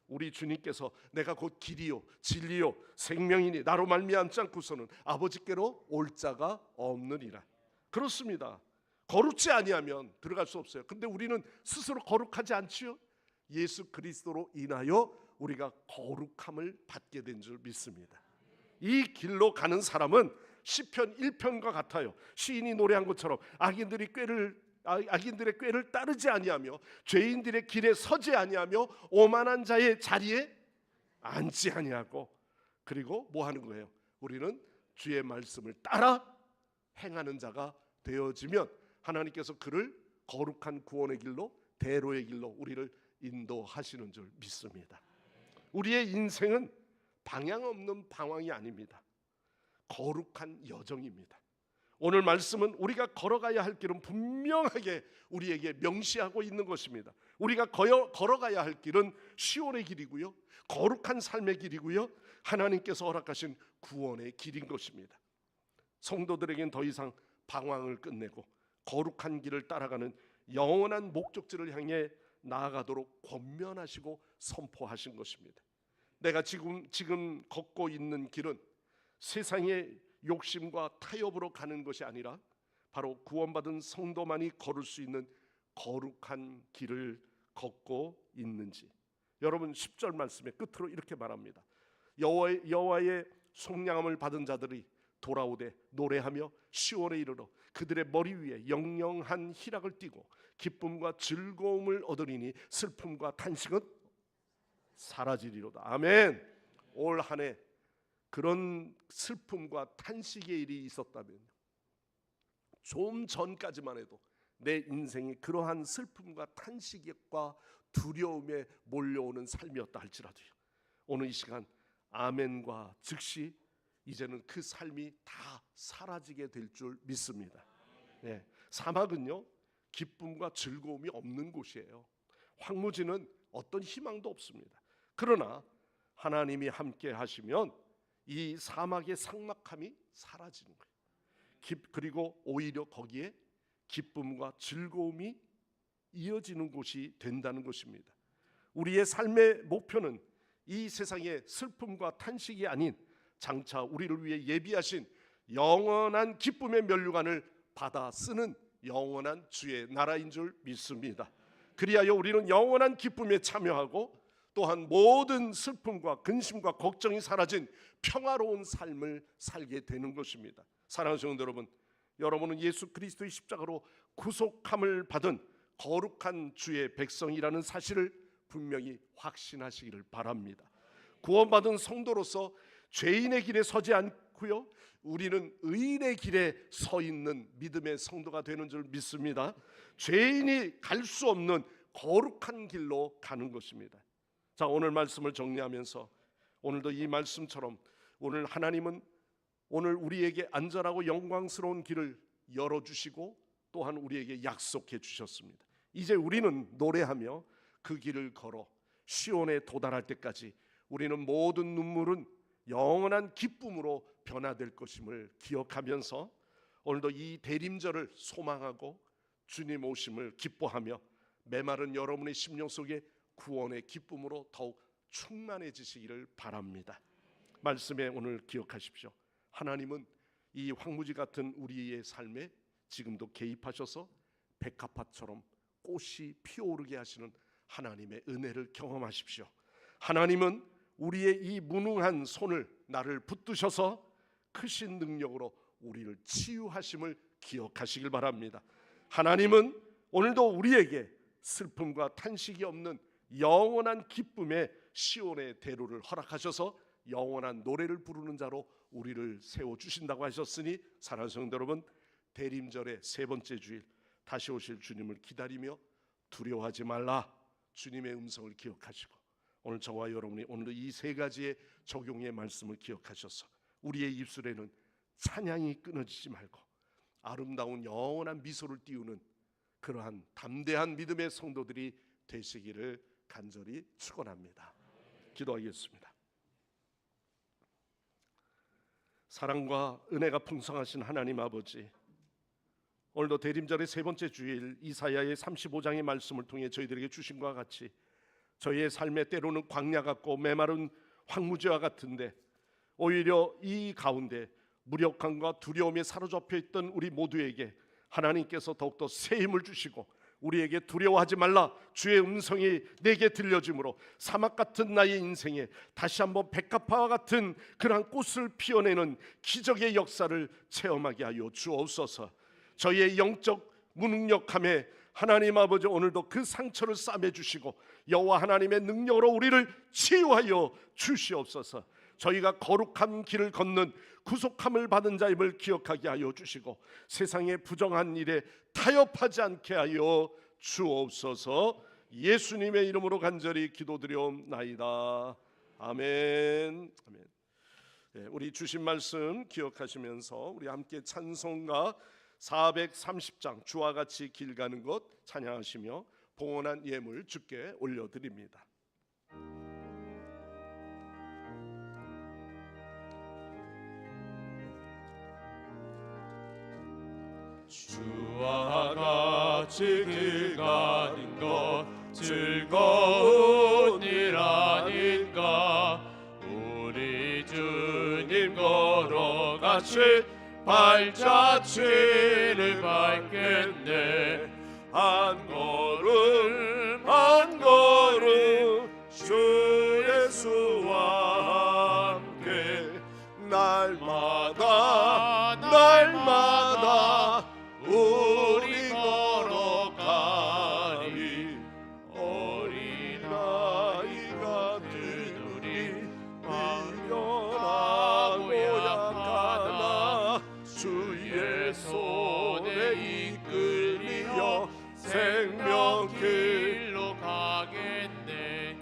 S1: 우리 주님께서 내가 곧 길이요 진리요 생명이니 나로 말미암지 않고서는 아버지께로 올 자가 없느니라. 그렇습니다. 거룩지 아니하면 들어갈 수 없어요. 근데 우리는 스스로 거룩하지 않지요. 예수 그리스도로 인하여 우리가 거룩함을 받게 된 줄 믿습니다. 이 길로 가는 사람은 시편 1편과 같아요. 시인이 노래한 것처럼 악인들의 꾀를 따르지 아니하며 죄인들의 길에 서지 아니하며 오만한 자의 자리에 앉지 아니하고, 그리고 뭐 하는 거예요? 우리는 주의 말씀을 따라 행하는 자가 되어지면 하나님께서 그를 거룩한 구원의 길로, 대로의 길로 우리를 인도하시는 줄 믿습니다. 우리의 인생은 방향 없는 방황이 아닙니다. 거룩한 여정입니다. 오늘 말씀은 우리가 걸어가야 할 길은 분명하게 우리에게 명시하고 있는 것입니다. 우리가 걸어가야 할 길은 시온의 길이고요, 거룩한 삶의 길이고요, 하나님께서 허락하신 구원의 길인 것입니다. 성도들에겐 더 이상 방황을 끝내고 거룩한 길을 따라가는 영원한 목적지를 향해 나아가도록 권면하시고 선포하신 것입니다. 내가 지금 걷고 있는 길은 세상의 욕심과 타협으로 가는 것이 아니라 바로 구원받은 성도만이 걸을 수 있는 거룩한 길을 걷고 있는지. 여러분, 10절 말씀의 끝으로 이렇게 말합니다. 여호와의 속량함을 받은 자들이 돌아오되 노래하며 시온에 이르러 그들의 머리 위에 영영한 희락을 띠고 기쁨과 즐거움을 얻으리니 슬픔과 탄식은 사라지리로다. 아멘. 올 한 해 그런 슬픔과 탄식의 일이 있었다면, 좀 전까지만 해도 내 인생이 그러한 슬픔과 탄식과 두려움에 몰려오는 삶이었다 할지라도요, 오늘 이 시간 아멘과 즉시 이제는 그 삶이 다 사라지게 될 줄 믿습니다. 네, 사막은요, 기쁨과 즐거움이 없는 곳이에요. 황무지는 어떤 희망도 없습니다. 그러나 하나님이 함께 하시면 이 사막의 삭막함이 사라지는 거예요. 그리고 오히려 거기에 기쁨과 즐거움이 이어지는 곳이 된다는 것입니다. 우리의 삶의 목표는 이 세상의 슬픔과 탄식이 아닌 장차 우리를 위해 예비하신 영원한 기쁨의 면류관을 받아 쓰는 영원한 주의 나라인 줄 믿습니다. 그리하여 우리는 영원한 기쁨에 참여하고 또한 모든 슬픔과 근심과 걱정이 사라진 평화로운 삶을 살게 되는 것입니다. 사랑하는 성도 여러분, 여러분은 예수 그리스도의 십자가로 구속함을 받은 거룩한 주의 백성이라는 사실을 분명히 확신하시기를 바랍니다. 구원받은 성도로서 죄인의 길에 서지 않고요, 우리는 의인의 길에 서 있는 믿음의 성도가 되는 줄 믿습니다. 죄인이 갈 수 없는 거룩한 길로 가는 것입니다. 자, 오늘 말씀을 정리하면서 오늘도 이 말씀처럼 오늘 하나님은 오늘 우리에게 안전하고 영광스러운 길을 열어주시고 또한 우리에게 약속해 주셨습니다. 이제 우리는 노래하며 그 길을 걸어 시온에 도달할 때까지 우리는 모든 눈물은 영원한 기쁨으로 변화될 것임을 기억하면서 오늘도 이 대림절을 소망하고 주님 오심을 기뻐하며 메마른 여러분의 심령 속에 구원의 기쁨으로 더욱 충만해지시기를 바랍니다. 말씀에 오늘 기억하십시오. 하나님은 이 황무지 같은 우리의 삶에 지금도 개입하셔서 백합화처럼 꽃이 피어오르게 하시는 하나님의 은혜를 경험하십시오. 하나님은 우리의 이 무능한 손을 나를 붙드셔서 크신 능력으로 우리를 치유하심을 기억하시길 바랍니다. 하나님은 오늘도 우리에게 슬픔과 탄식이 없는 영원한 기쁨의 시온의 대로를 허락하셔서 영원한 노래를 부르는 자로 우리를 세워주신다고 하셨으니 사랑하는 성도 여러분, 대림절의 세 번째 주일 다시 오실 주님을 기다리며 두려워하지 말라, 주님의 음성을 기억하시고 오늘 저와 여러분이 오늘도 이 세 가지의 적용의 말씀을 기억하셔서 우리의 입술에는 찬양이 끊어지지 말고 아름다운 영원한 미소를 띄우는 그러한 담대한 믿음의 성도들이 되시기를 간절히 축원합니다. 기도하겠습니다. 사랑과 은혜가 풍성하신 하나님 아버지, 오늘도 대림절의 세 번째 주일 이사야의 35장의 말씀을 통해 저희들에게 주신 것과 같이 저희의 삶의 때로는 광야 같고 메마른 황무지와 같은데 오히려 이 가운데 무력함과 두려움에 사로잡혀 있던 우리 모두에게 하나님께서 더욱더 새 힘을 주시고 우리에게 두려워하지 말라, 주의 음성이 내게 들려짐으로 사막 같은 나의 인생에 다시 한번 백합화와 같은 그러한 꽃을 피워내는 기적의 역사를 체험하게 하여 주옵소서. 저희의 영적 무능력함에 하나님 아버지 오늘도 그 상처를 싸매주시고 여호와 하나님의 능력으로 우리를 치유하여 주시옵소서. 저희가 거룩한 길을 걷는 구속함을 받은 자임을 기억하게 하여 주시고 세상의 부정한 일에 타협하지 않게 하여 주옵소서. 예수님의 이름으로 간절히 기도드려옵나이다. 아멘. 아멘. 네, 우리 주신 말씀 기억하시면서 우리 함께 찬송가 430장 주와 같이 길 가는 곳 찬양하시며 봉헌한 예물 주께 올려드립니다.
S3: 주와 같이 길 가는 것 즐거운 일 아닌가. 우리 주님 걸어같이 발자취를 밟겠네. 한 걸음 한 걸음 주 예수와 함께 날마다 날마다 우리 걸어가리. 어린아이가 된 우리 미련하고 약하나 주의 손에 이끌리어 생명길로 가겠네.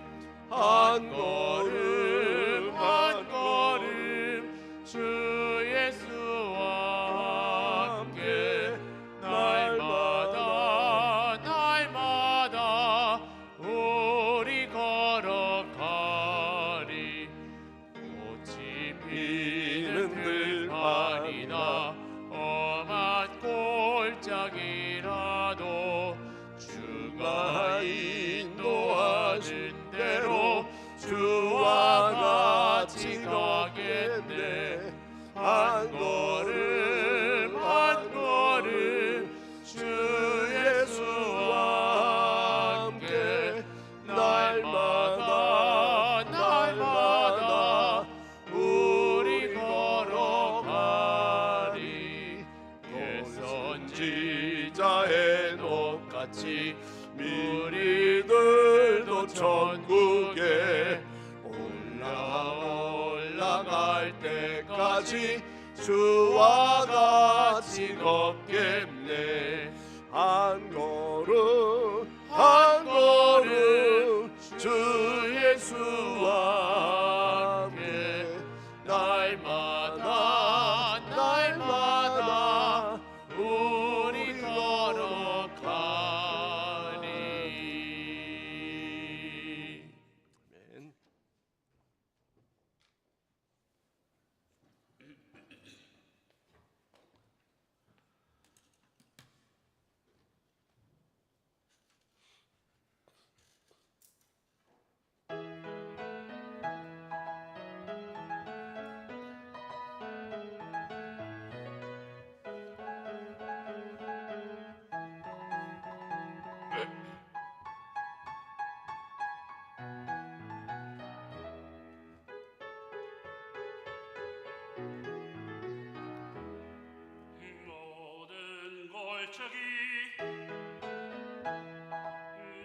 S3: 한 걸음 한 걸음 주 예수와 함께 날마다 날마다 우리 걸어가리. 꽃이 피는 들판이나 험한 골짜기라도 주가 인도하는 대로 주와 같이 가겠네. 한 걸음 한 걸음 주 예수와 함께 날마다 날마다 우리 걸어가리. 예선지자의 녹같이 우리들도 천국에 올라갈 때까지 주와 같이 걷겠네. 한 걸음 한 걸음 주 예수와 함께 날마다 날마다 우리 걸어가리.
S2: 골짜기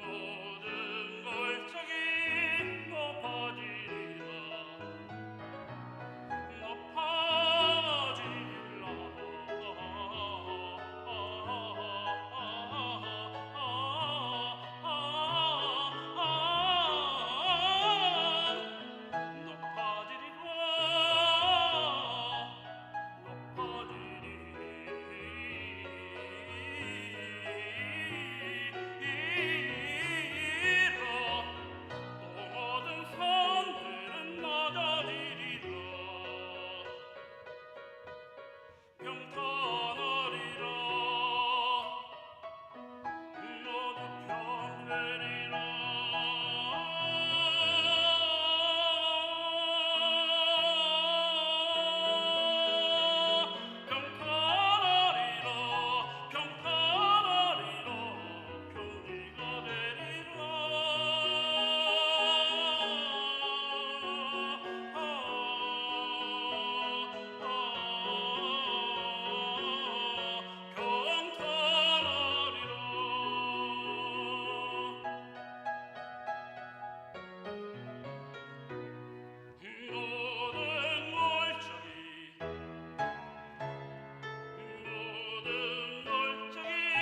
S2: 모든 골짜기 높아지리라 또 모든 산들은 낮아지리라 평탄하리라 모두 평되리라 평탄하리라 평탄하리라 평지가 되리라 모든 골짜기 모든 골짜기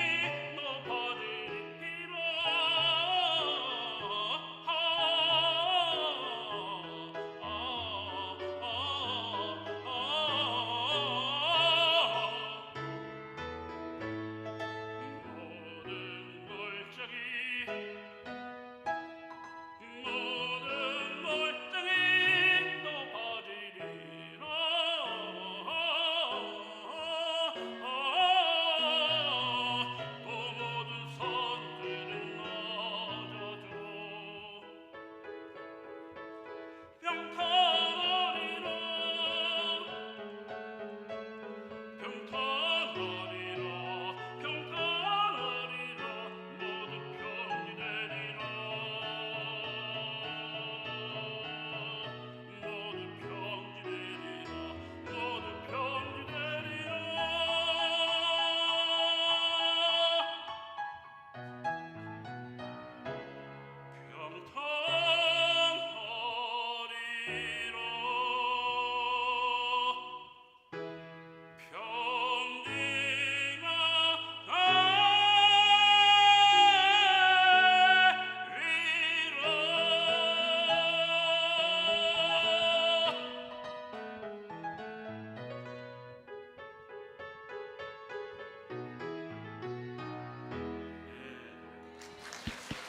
S2: 높아지리라 모든 골짜기 모든 골짜기 높아지리라 또 모든 산들은 낮아져 평탄하리라 평탄하리라 평탄하리라 모두 평지되리라 모두 평지되리라 모두 평지되리라 평탄하리라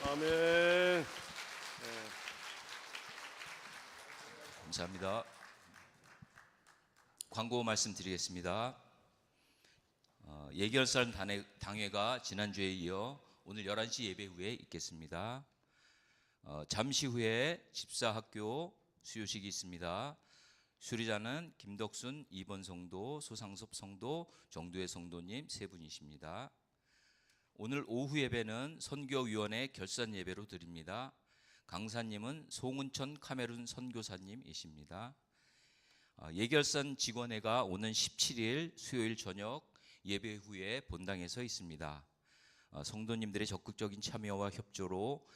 S1: 아멘.
S4: 감사합니다. 광고 말씀드리겠습니다. 예결산 당회가 지난주에 이어 오늘 11시 예배 후에 있겠습니다. 잠시 후에 집사학교 수요식이 있습니다. 수리자는 김덕순 2번 성도, 소상섭 성도, 정두혜 성도님 세 분이십니다. 오늘 오후 예배는 선교위원회 결산 예배로 드립니다. 강사님은 송은천 카메룬 선교사님이십니다. 예결산 직원회가 오는 17일 수요일 저녁 예배 후에 본당에서 있습니다. 성도님들의 적극적인 참여와 협조로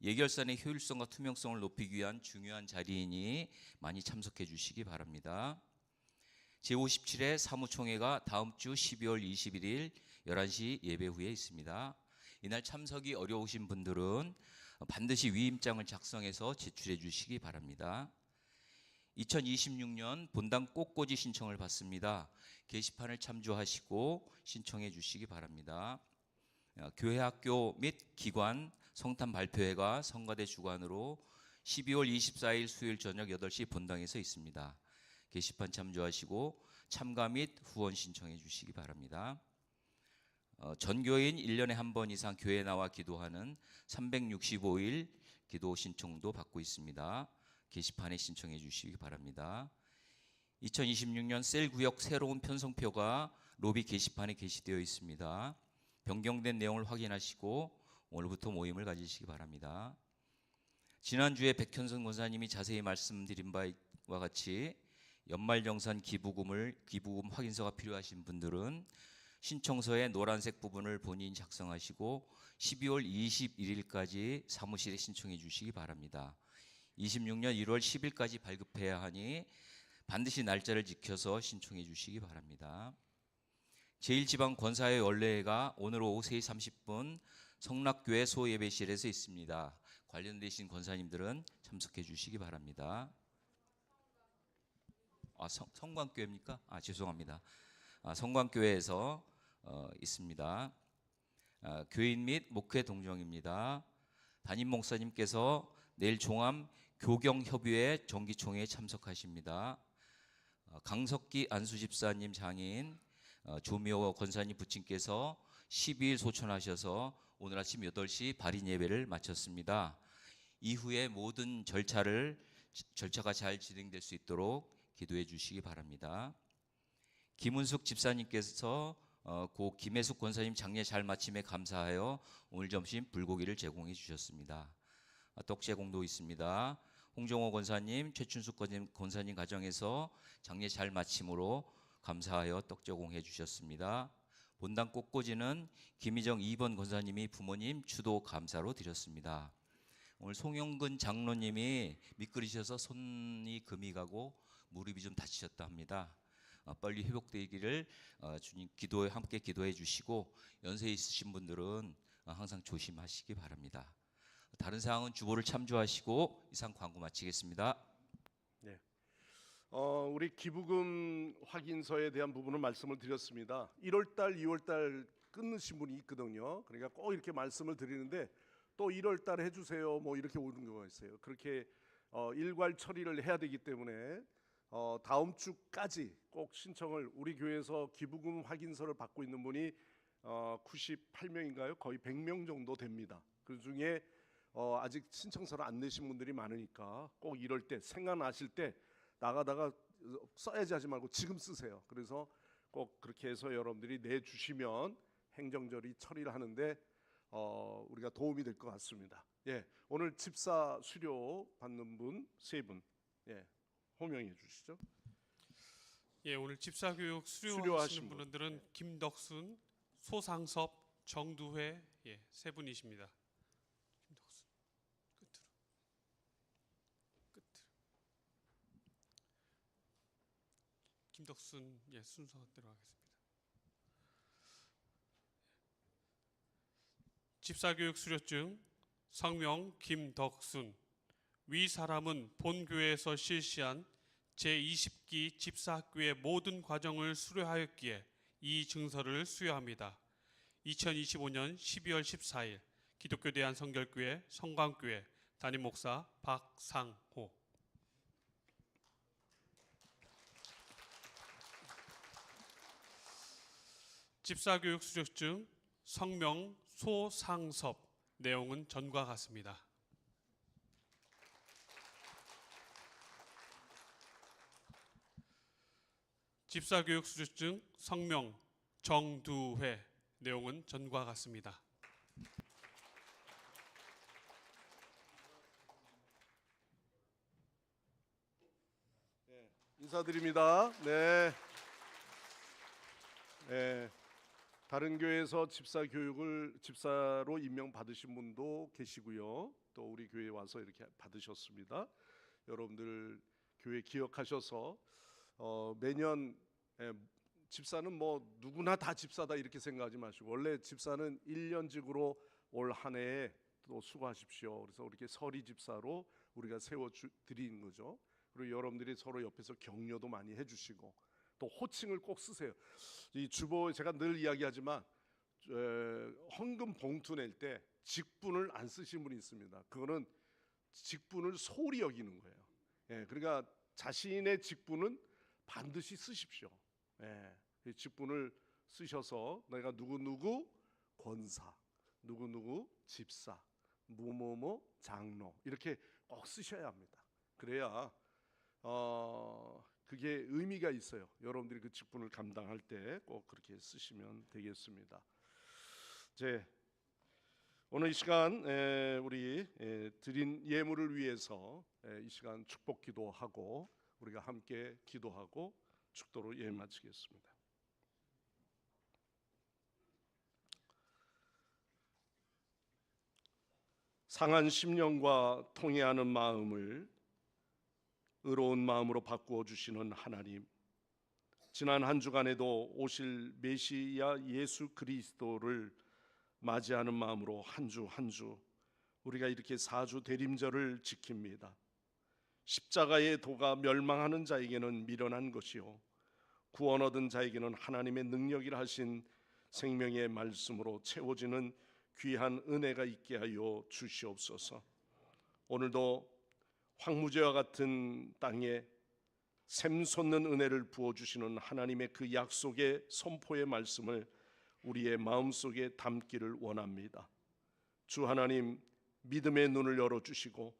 S4: 예결산의 효율성과 투명성을 높이기 위한 중요한 자리이니 많이 참석해 주시기 바랍니다. 제57회 사무총회가 다음 주 12월 21일 11시 예배 후에 있습니다. 이날 참석이 어려우신 분들은 반드시 위임장을 작성해서 제출해 주시기 바랍니다. 2026년 본당 꽃꽂이 신청을 받습니다. 게시판을 참조하시고 신청해 주시기 바랍니다. 교회 학교 및 기관 성탄 발표회가 성가대 주관으로 12월 24일 수요일 저녁 8시 본당에서 있습니다. 게시판 참조하시고 참가 및 후원 신청해 주시기 바랍니다. 전교인 1년에 한 번 이상 교회에 나와 기도하는 365일 기도 신청도 받고 있습니다. 게시판에 신청해 주시기 바랍니다. 2026년 셀구역 새로운 편성표가 로비 게시판에 게시되어 있습니다. 변경된 내용을 확인하시고 오늘부터 모임을 가지시기 바랍니다. 지난주에 백현선 권사님이 자세히 말씀드린 바와 같이 연말정산 기부금 확인서가 필요하신 분들은 신청서의 노란색 부분을 본인이 작성하시고 12월 21일까지 사무실에 신청해 주시기 바랍니다. 26년 1월 10일까지 발급해야 하니 반드시 날짜를 지켜서 신청해 주시기 바랍니다. 제1지방권사회 원례회가 오늘 오후 3시 30분 성락교회 소예배실에서 있습니다. 관련되신 권사님들은 참석해 주시기 바랍니다. 성광교회입니까? 죄송합니다. 성광교회에서 있습니다. 교인 및 목회 동정입니다. 담임 목사님께서 내일 종암 교경협의회 정기총회에 참석하십니다. 강석기 안수집사님 장인, 조미호 권사님 부친께서 12일 소천하셔서 오늘 아침 8시 발인 예배를 마쳤습니다. 이후에 모든 절차가 잘 진행될 수 있도록 기도해 주시기 바랍니다. 김은숙 집사님께서 고 김혜숙 권사님 장례 잘 마침에 감사하여 오늘 점심 불고기를 제공해 주셨습니다. 떡 제공도 있습니다. 홍정호 권사님, 최춘숙 권사님 가정에서 장례 잘 마침으로 감사하여 떡 제공해 주셨습니다. 본당 꽃꽂이는 김희정 2번 권사님이 부모님 추도 감사로 드렸습니다. 오늘 송영근 장로님이 미끄러지셔서 손이 금이 가고 무릎이 좀 다치셨다 합니다. 빨리 회복되기를 주님 함께 기도해 주시고 연세 있으신 분들은 항상 조심하시기 바랍니다. 다른 사항은 주보를 참조하시고 이상 광고 마치겠습니다.
S1: 네. 우리 기부금 확인서에 대한 부분을 말씀을 드렸습니다. 1월달, 2월달 끊으신 분이 있거든요. 그러니까 꼭 이렇게 말씀을 드리는데 또 1월달 해주세요 뭐 이렇게 오는 경우가 있어요. 그렇게 일괄 처리를 해야 되기 때문에 다음 주까지 꼭 신청을, 우리 교회에서 기부금 확인서를 받고 있는 분이 98명인가요? 거의 100명 정도 됩니다. 그 중에 아직 신청서를 안 내신 분들이 많으니까 꼭 이럴 때 생각나실 때 나가다가 써야지 하지 말고 지금 쓰세요. 그래서 꼭 그렇게 해서 여러분들이 내주시면 행정절이 처리를 하는데 우리가 도움이 될 것 같습니다. 예, 오늘 집사 수료 받는 분 3분, 예, 호명해 주시죠.
S3: 예, 오늘 집사교육
S1: 수료하신
S3: 수료하시는
S1: 분.
S3: 분들은 김덕순, 소상섭, 정두회, 예, 3분이십니다. 김덕순 끝으로 김덕순, 예, 순서대로 하겠습니다. 집사교육 수료증 성명 김덕순. 위 사람은 본교회에서 실시한 제20기 집사학교의 모든 과정을 수료하였기에 이 증서를 수여합니다. 2025년 12월 14일 기독교 대한성결교회 성광교회 담임목사 박상호. 집사교육 수료증 성명 소상섭. 내용은 전과 같습니다. 집사교육 수료증 성명 정두회. 내용은 전과 같습니다.
S1: 네, 인사드립니다. 네. 네. 다른 교회에서 집사 교육을 집사로 임명 받으신 분도 계시고요. 또 우리 교회에 와서 이렇게 받으셨습니다. 여러분들 교회 기억하셔서 매년 집사는 뭐 누구나 다 집사다 이렇게 생각하지 마시고 원래 집사는 1년직으로 올 한 해에 또 수고하십시오. 그래서 이렇게 서리 집사로 우리가 세워 드리는 거죠. 그리고 여러분들이 서로 옆에서 격려도 많이 해주시고 또 호칭을 꼭 쓰세요. 이 주보 제가 늘 이야기하지만 헌금 봉투 낼 때 직분을 안 쓰신 분이 있습니다. 그거는 직분을 소홀히 여기는 거예요. 예, 그러니까 자신의 직분은 반드시 쓰십시오. 예, 직분을 쓰셔서 내가 누구누구 권사, 누구누구 집사, 뭐뭐뭐 장로 이렇게 꼭 쓰셔야 합니다. 그래야 그게 의미가 있어요. 여러분들이 그 직분을 감당할 때 꼭 그렇게 쓰시면 되겠습니다. 오늘 이 시간 우리 드린 예물을 위해서 이 시간 축복 기도하고 우리가 함께 기도하고 축도로 예배 마치겠습니다. 상한 심령과 통회하는 마음을 의로운 마음으로 바꾸어 주시는 하나님, 지난 한 주간에도 오실 메시아 예수 그리스도를 맞이하는 마음으로 한 주 한 주 우리가 이렇게 사주 대림절을 지킵니다. 십자가의 도가 멸망하는 자에게는 미련한 것이요 구원 얻은 자에게는 하나님의 능력이라 하신 생명의 말씀으로 채워지는 귀한 은혜가 있게 하여 주시옵소서. 오늘도 황무지와 같은 땅에 샘솟는 은혜를 부어주시는 하나님의 그 약속의 선포의 말씀을 우리의 마음속에 담기를 원합니다. 주 하나님, 믿음의 눈을 열어주시고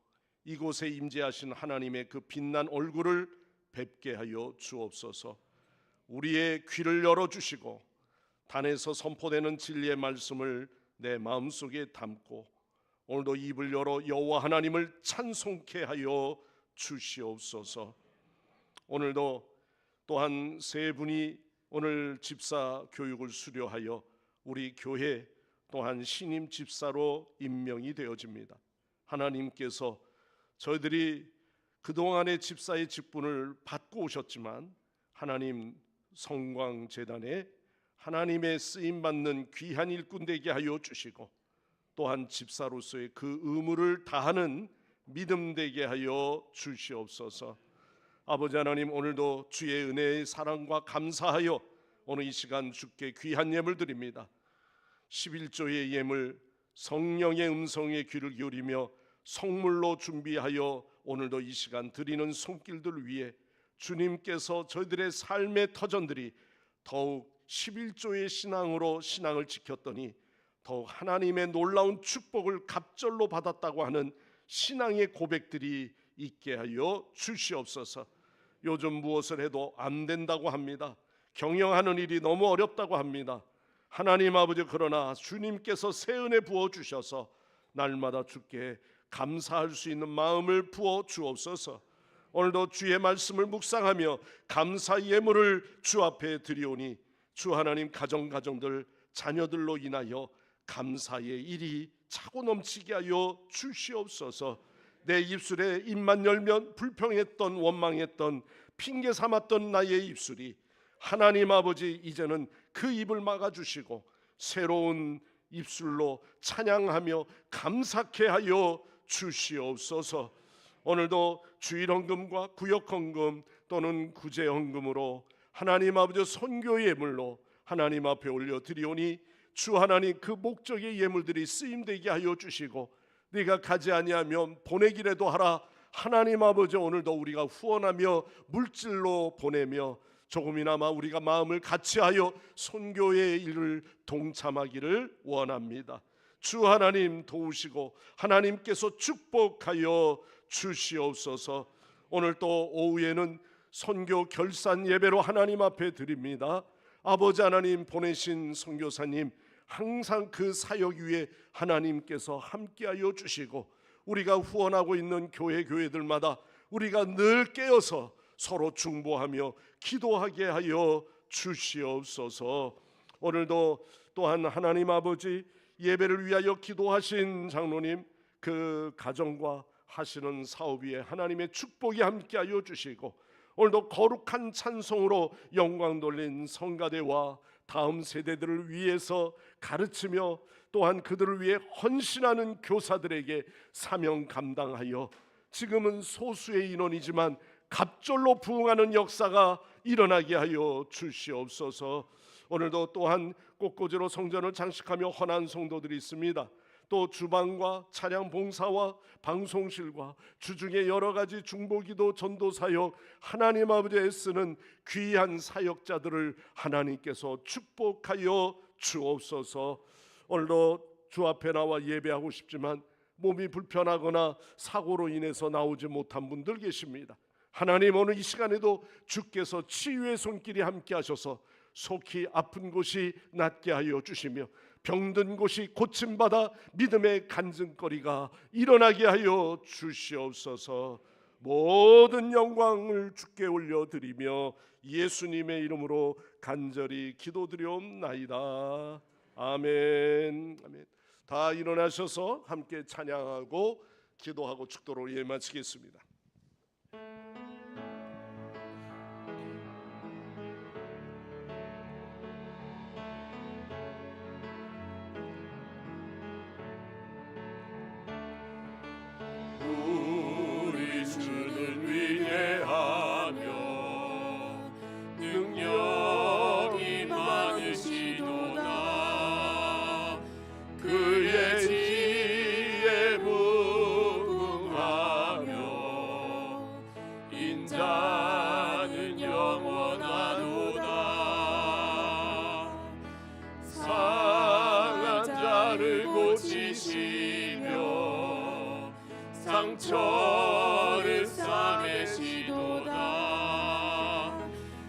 S1: 이곳에 임재하신 하나님의 그 빛난 얼굴을 뵙게 하여 주옵소서. 우리의 귀를 열어주시고 단에서 선포되는 진리의 말씀을 내 마음속에 담고 오늘도 입을 열어 여호와 하나님을 찬송케 하여 주시옵소서. 오늘도 또한 세 분이 오늘 집사 교육을 수료하여 우리 교회 또한 신임 집사로 임명이 되어집니다. 하나님께서 저희들이 그동안의 집사의 직분을 받고 오셨지만 하나님 성광재단에 하나님의 쓰임받는 귀한 일꾼 되게 하여 주시고 또한 집사로서의 그 의무를 다하는 믿음 되게 하여 주시옵소서. 아버지 하나님, 오늘도 주의 은혜의 사랑과 감사하여 오늘 이 시간 주께 귀한 예물 드립니다. 11조의 예물, 성령의 음성에 귀를 기울이며 성물로 준비하여 오늘도 이 시간 드리는 손길들 위해 주님께서 저희들의 삶의 터전들이 더욱 11조의 신앙으로 신앙을 지켰더니 더욱 하나님의 놀라운 축복을 갑절로 받았다고 하는 신앙의 고백들이 있게 하여 주시옵소서. 요즘 무엇을 해도 안 된다고 합니다. 경영하는 일이 너무 어렵다고 합니다. 하나님 아버지, 그러나 주님께서 새 은혜 부어주셔서 날마다 주께 감사할 수 있는 마음을 부어 주옵소서. 오늘도 주의 말씀을 묵상하며 감사 예물을 주 앞에 드리오니 주 하나님, 가정들 자녀들로 인하여 감사의 일이 차고 넘치게 하여 주시옵소서. 내 입술에 입만 열면 불평했던 원망했던 핑계 삼았던 나의 입술이 하나님 아버지 이제는 그 입을 막아주시고 새로운 입술로 찬양하며 감사케 하여 주시옵소서. 오늘도 주일헌금과 구역헌금 또는 구제헌금으로 하나님 아버지 선교 예물로 하나님 앞에 올려드리오니 주 하나님, 그 목적의 예물들이 쓰임되게 하여 주시고 네가 가지 아니하면 보내기라도 하라. 하나님 아버지, 오늘도 우리가 후원하며 물질로 보내며 조금이나마 우리가 마음을 같이하여 선교의 일을 동참하기를 원합니다. 주 하나님 도우시고 하나님께서 축복하여 주시옵소서. 오늘 또 오후에는 선교 결산 예배로 하나님 앞에 드립니다. 아버지 하나님, 보내신 선교사님 항상 그 사역 위에 하나님께서 함께하여 주시고 우리가 후원하고 있는 교회들마다 우리가 늘 깨어서 서로 중보하며 기도하게 하여 주시옵소서. 오늘도 또한 하나님 아버지, 예배를 위하여 기도하신 장로님 그 가정과 하시는 사업 위에 하나님의 축복이 함께하여 주시고 오늘도 거룩한 찬송으로 영광 돌린 성가대와 다음 세대들을 위해서 가르치며 또한 그들을 위해 헌신하는 교사들에게 사명 감당하여 지금은 소수의 인원이지만 갑절로 부흥하는 역사가 일어나게 하여 주시옵소서. 오늘도 또한 꽃꽂이로 성전을 장식하며 헌한 성도들이 있습니다. 또 주방과 차량 봉사와 방송실과 주중에 여러 가지 중보기도 전도사역 하나님 아버지 애쓰는 귀한 사역자들을 하나님께서 축복하여 주옵소서. 오늘도 주 앞에 나와 예배하고 싶지만 몸이 불편하거나 사고로 인해서 나오지 못한 분들 계십니다. 하나님, 오늘 이 시간에도 주께서 치유의 손길이 함께 하셔서 속히 아픈 곳이 낫게 하여 주시며 병든 곳이 고침받아 믿음의 간증거리가 일어나게 하여 주시옵소서. 모든 영광을 주께 올려드리며 예수님의 이름으로 간절히 기도드리옵나이다. 아멘. 아멘. 다 일어나셔서 함께 찬양하고 기도하고 축도로 예배 마치겠습니다.
S3: 우리 주는 위대하며 능력이 많으시도다. 그의 지혜에 무궁하며 인자는 영원하도다. 상한 자를 고치시며 상처를 싸매시도다.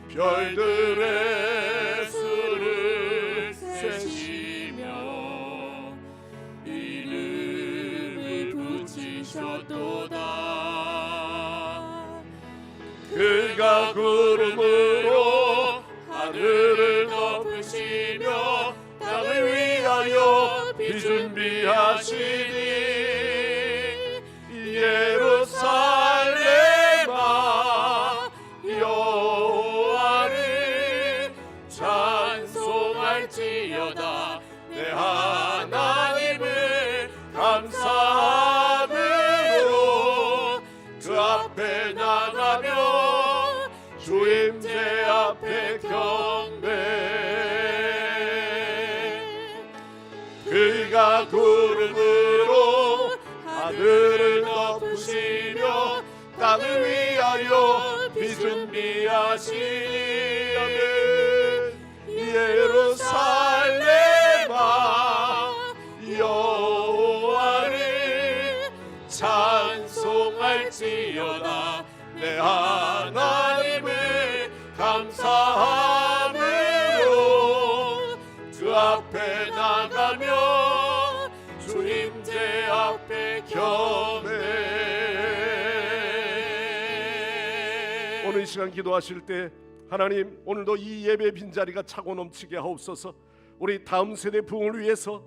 S3: 별들의 수를 세시며 이름을 붙이셨도다. 그가 구름으로 하늘을 덮으시며 땅을 위하여 비 준비하시니 예루살렘아 여호와를 찬송할지어다. 내 하나님을 감사함으로 그 앞에 나가며 주임제 앞에 경배. 그가 구름으로 하늘을 덮으시며 땅을 위하여 비 준비하시니 예루살렘아 여호와를 찬송할지어다. 내 하나님을 감사함으로 그 앞에 나가며 주임제 앞에 경배.
S1: 오늘 이 시간 기도하실 때 하나님, 오늘도 이 예배 빈자리가 차고 넘치게 하옵소서. 우리 다음 세대 부흥을 위해서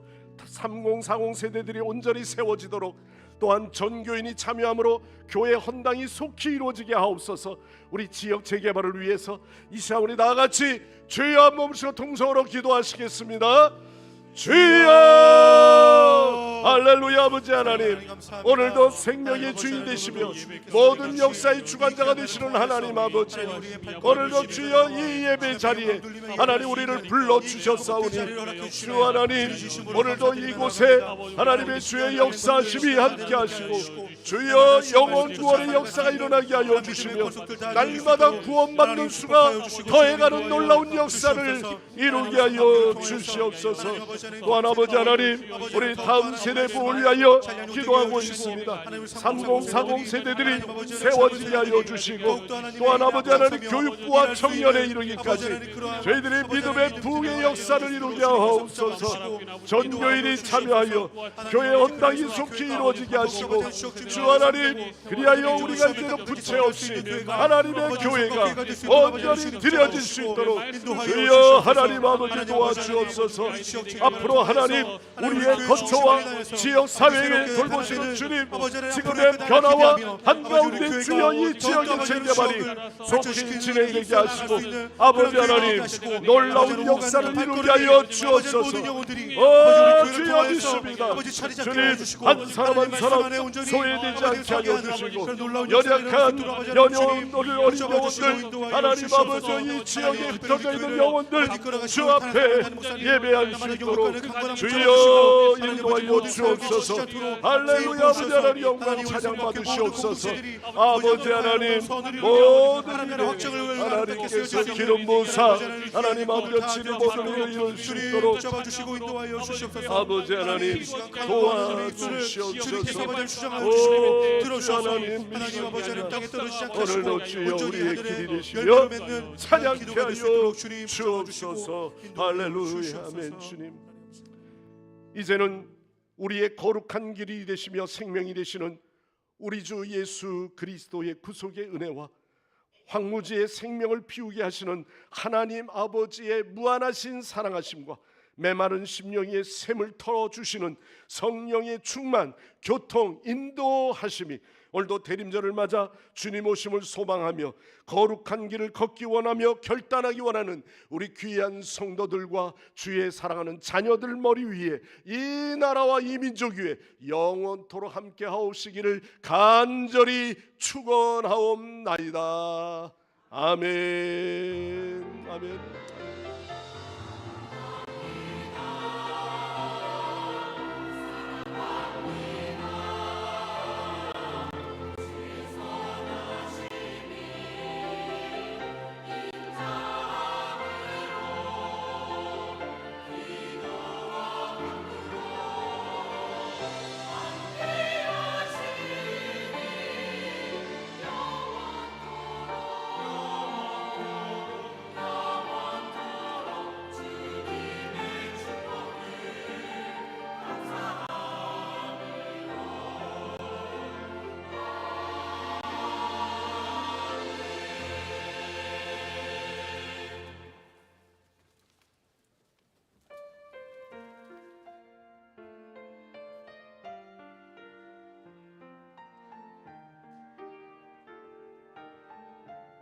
S1: 3040 세대들이 온전히 세워지도록, 또한 전교인이 참여함으로 교회 헌당이 속히 이루어지게 하옵소서. 우리 지역 재개발을 위해서 이 시간 우리 다같이 주여 한 몸으로 통성으로 기도하시겠습니다. 주여! 할렐루야. 아버지 하나님, 오늘도 생명의 주인 되시며 모든 역사의 주관자가 되시는 하나님 아버지, 오늘도 주여 이 예배 자리에 하나님 우리를 불러주셨사오니 주 하나님, 오늘도 이곳에 하나님의 주의 역사심이 함께 하시고 주여 영원 구원의 역사가 일어나게 하여 주시며 날마다 구원받는 수가 더해가는 놀라운 역사를 이루게 하여 주시옵소서. 또한 아버지 하나님, 우리 다음 세대 부흥을 위하여 기도하고 있습니다. 3040 세대들이 세워지게 하여 주시고, 또한 아버지 하나님 교육부와 청년에 이르기까지 저희들이 믿음의 부흥의 역사를 이루게 하옵소서. 전교인이 참여하여 교회 헌당이 속히 이루어지게 하시고 주 하나님, 그리하여 우리가 이제는 부채 없이 하나님의 교회가 온전히 드려질 수 있도록 주여 하나님 아버지 도와주옵소서. 앞으로 하나님 우리의 거처와 지역 사회를 돌보시는 주님, 지금의 변화와 한가운데 주여 이 지역의 재개발이 속히 진행되게 하시고 아버지 하나님 놀라운 역사를 이루게 하여 주옵소서. 주여 믿습니다. 주님, 한 사람 한 사람 소외되지 않게 하여 주시고 연약한 어린 영혼들 하나님 아버지 이 지역에 흩어져 있는 영혼들 주 앞에 예배할 수 있도록 주여 인도하여 주옵소서. 할렐루야. 아버지 하나님 영광 찬양 받으시옵소서. 아버지 하나님 모든 일에 하나님께서 기름 부으사 하나님 아버지 치는 모든 일을 이룰 수 있도록 아버지 하나님 도와주시옵소서. 주 하나님 믿습니다. 오늘도 주여 우리의 길이 되시며 찬양케 하여 주옵소서. 할렐루야. 아멘. 주님, 이제는 우리의 거룩한 길이 되시며 생명이 되시는 우리 주 예수 그리스도의 구속의 은혜와 황무지의 생명을 피우게 하시는 하나님 아버지의 무한하신 사랑하심과 메마른 심령의 샘을 털어주시는 성령의 충만, 교통, 인도하심이 오늘도 대림절을 맞아 주님 오심을 소망하며 거룩한 길을 걷기 원하며 결단하기 원하는 우리 귀한 성도들과 주의 사랑하는 자녀들 머리 위에 이 나라와 이 민족 위에 영원토록 함께 하옵시기를 간절히 축원하옵나이다. 아멘.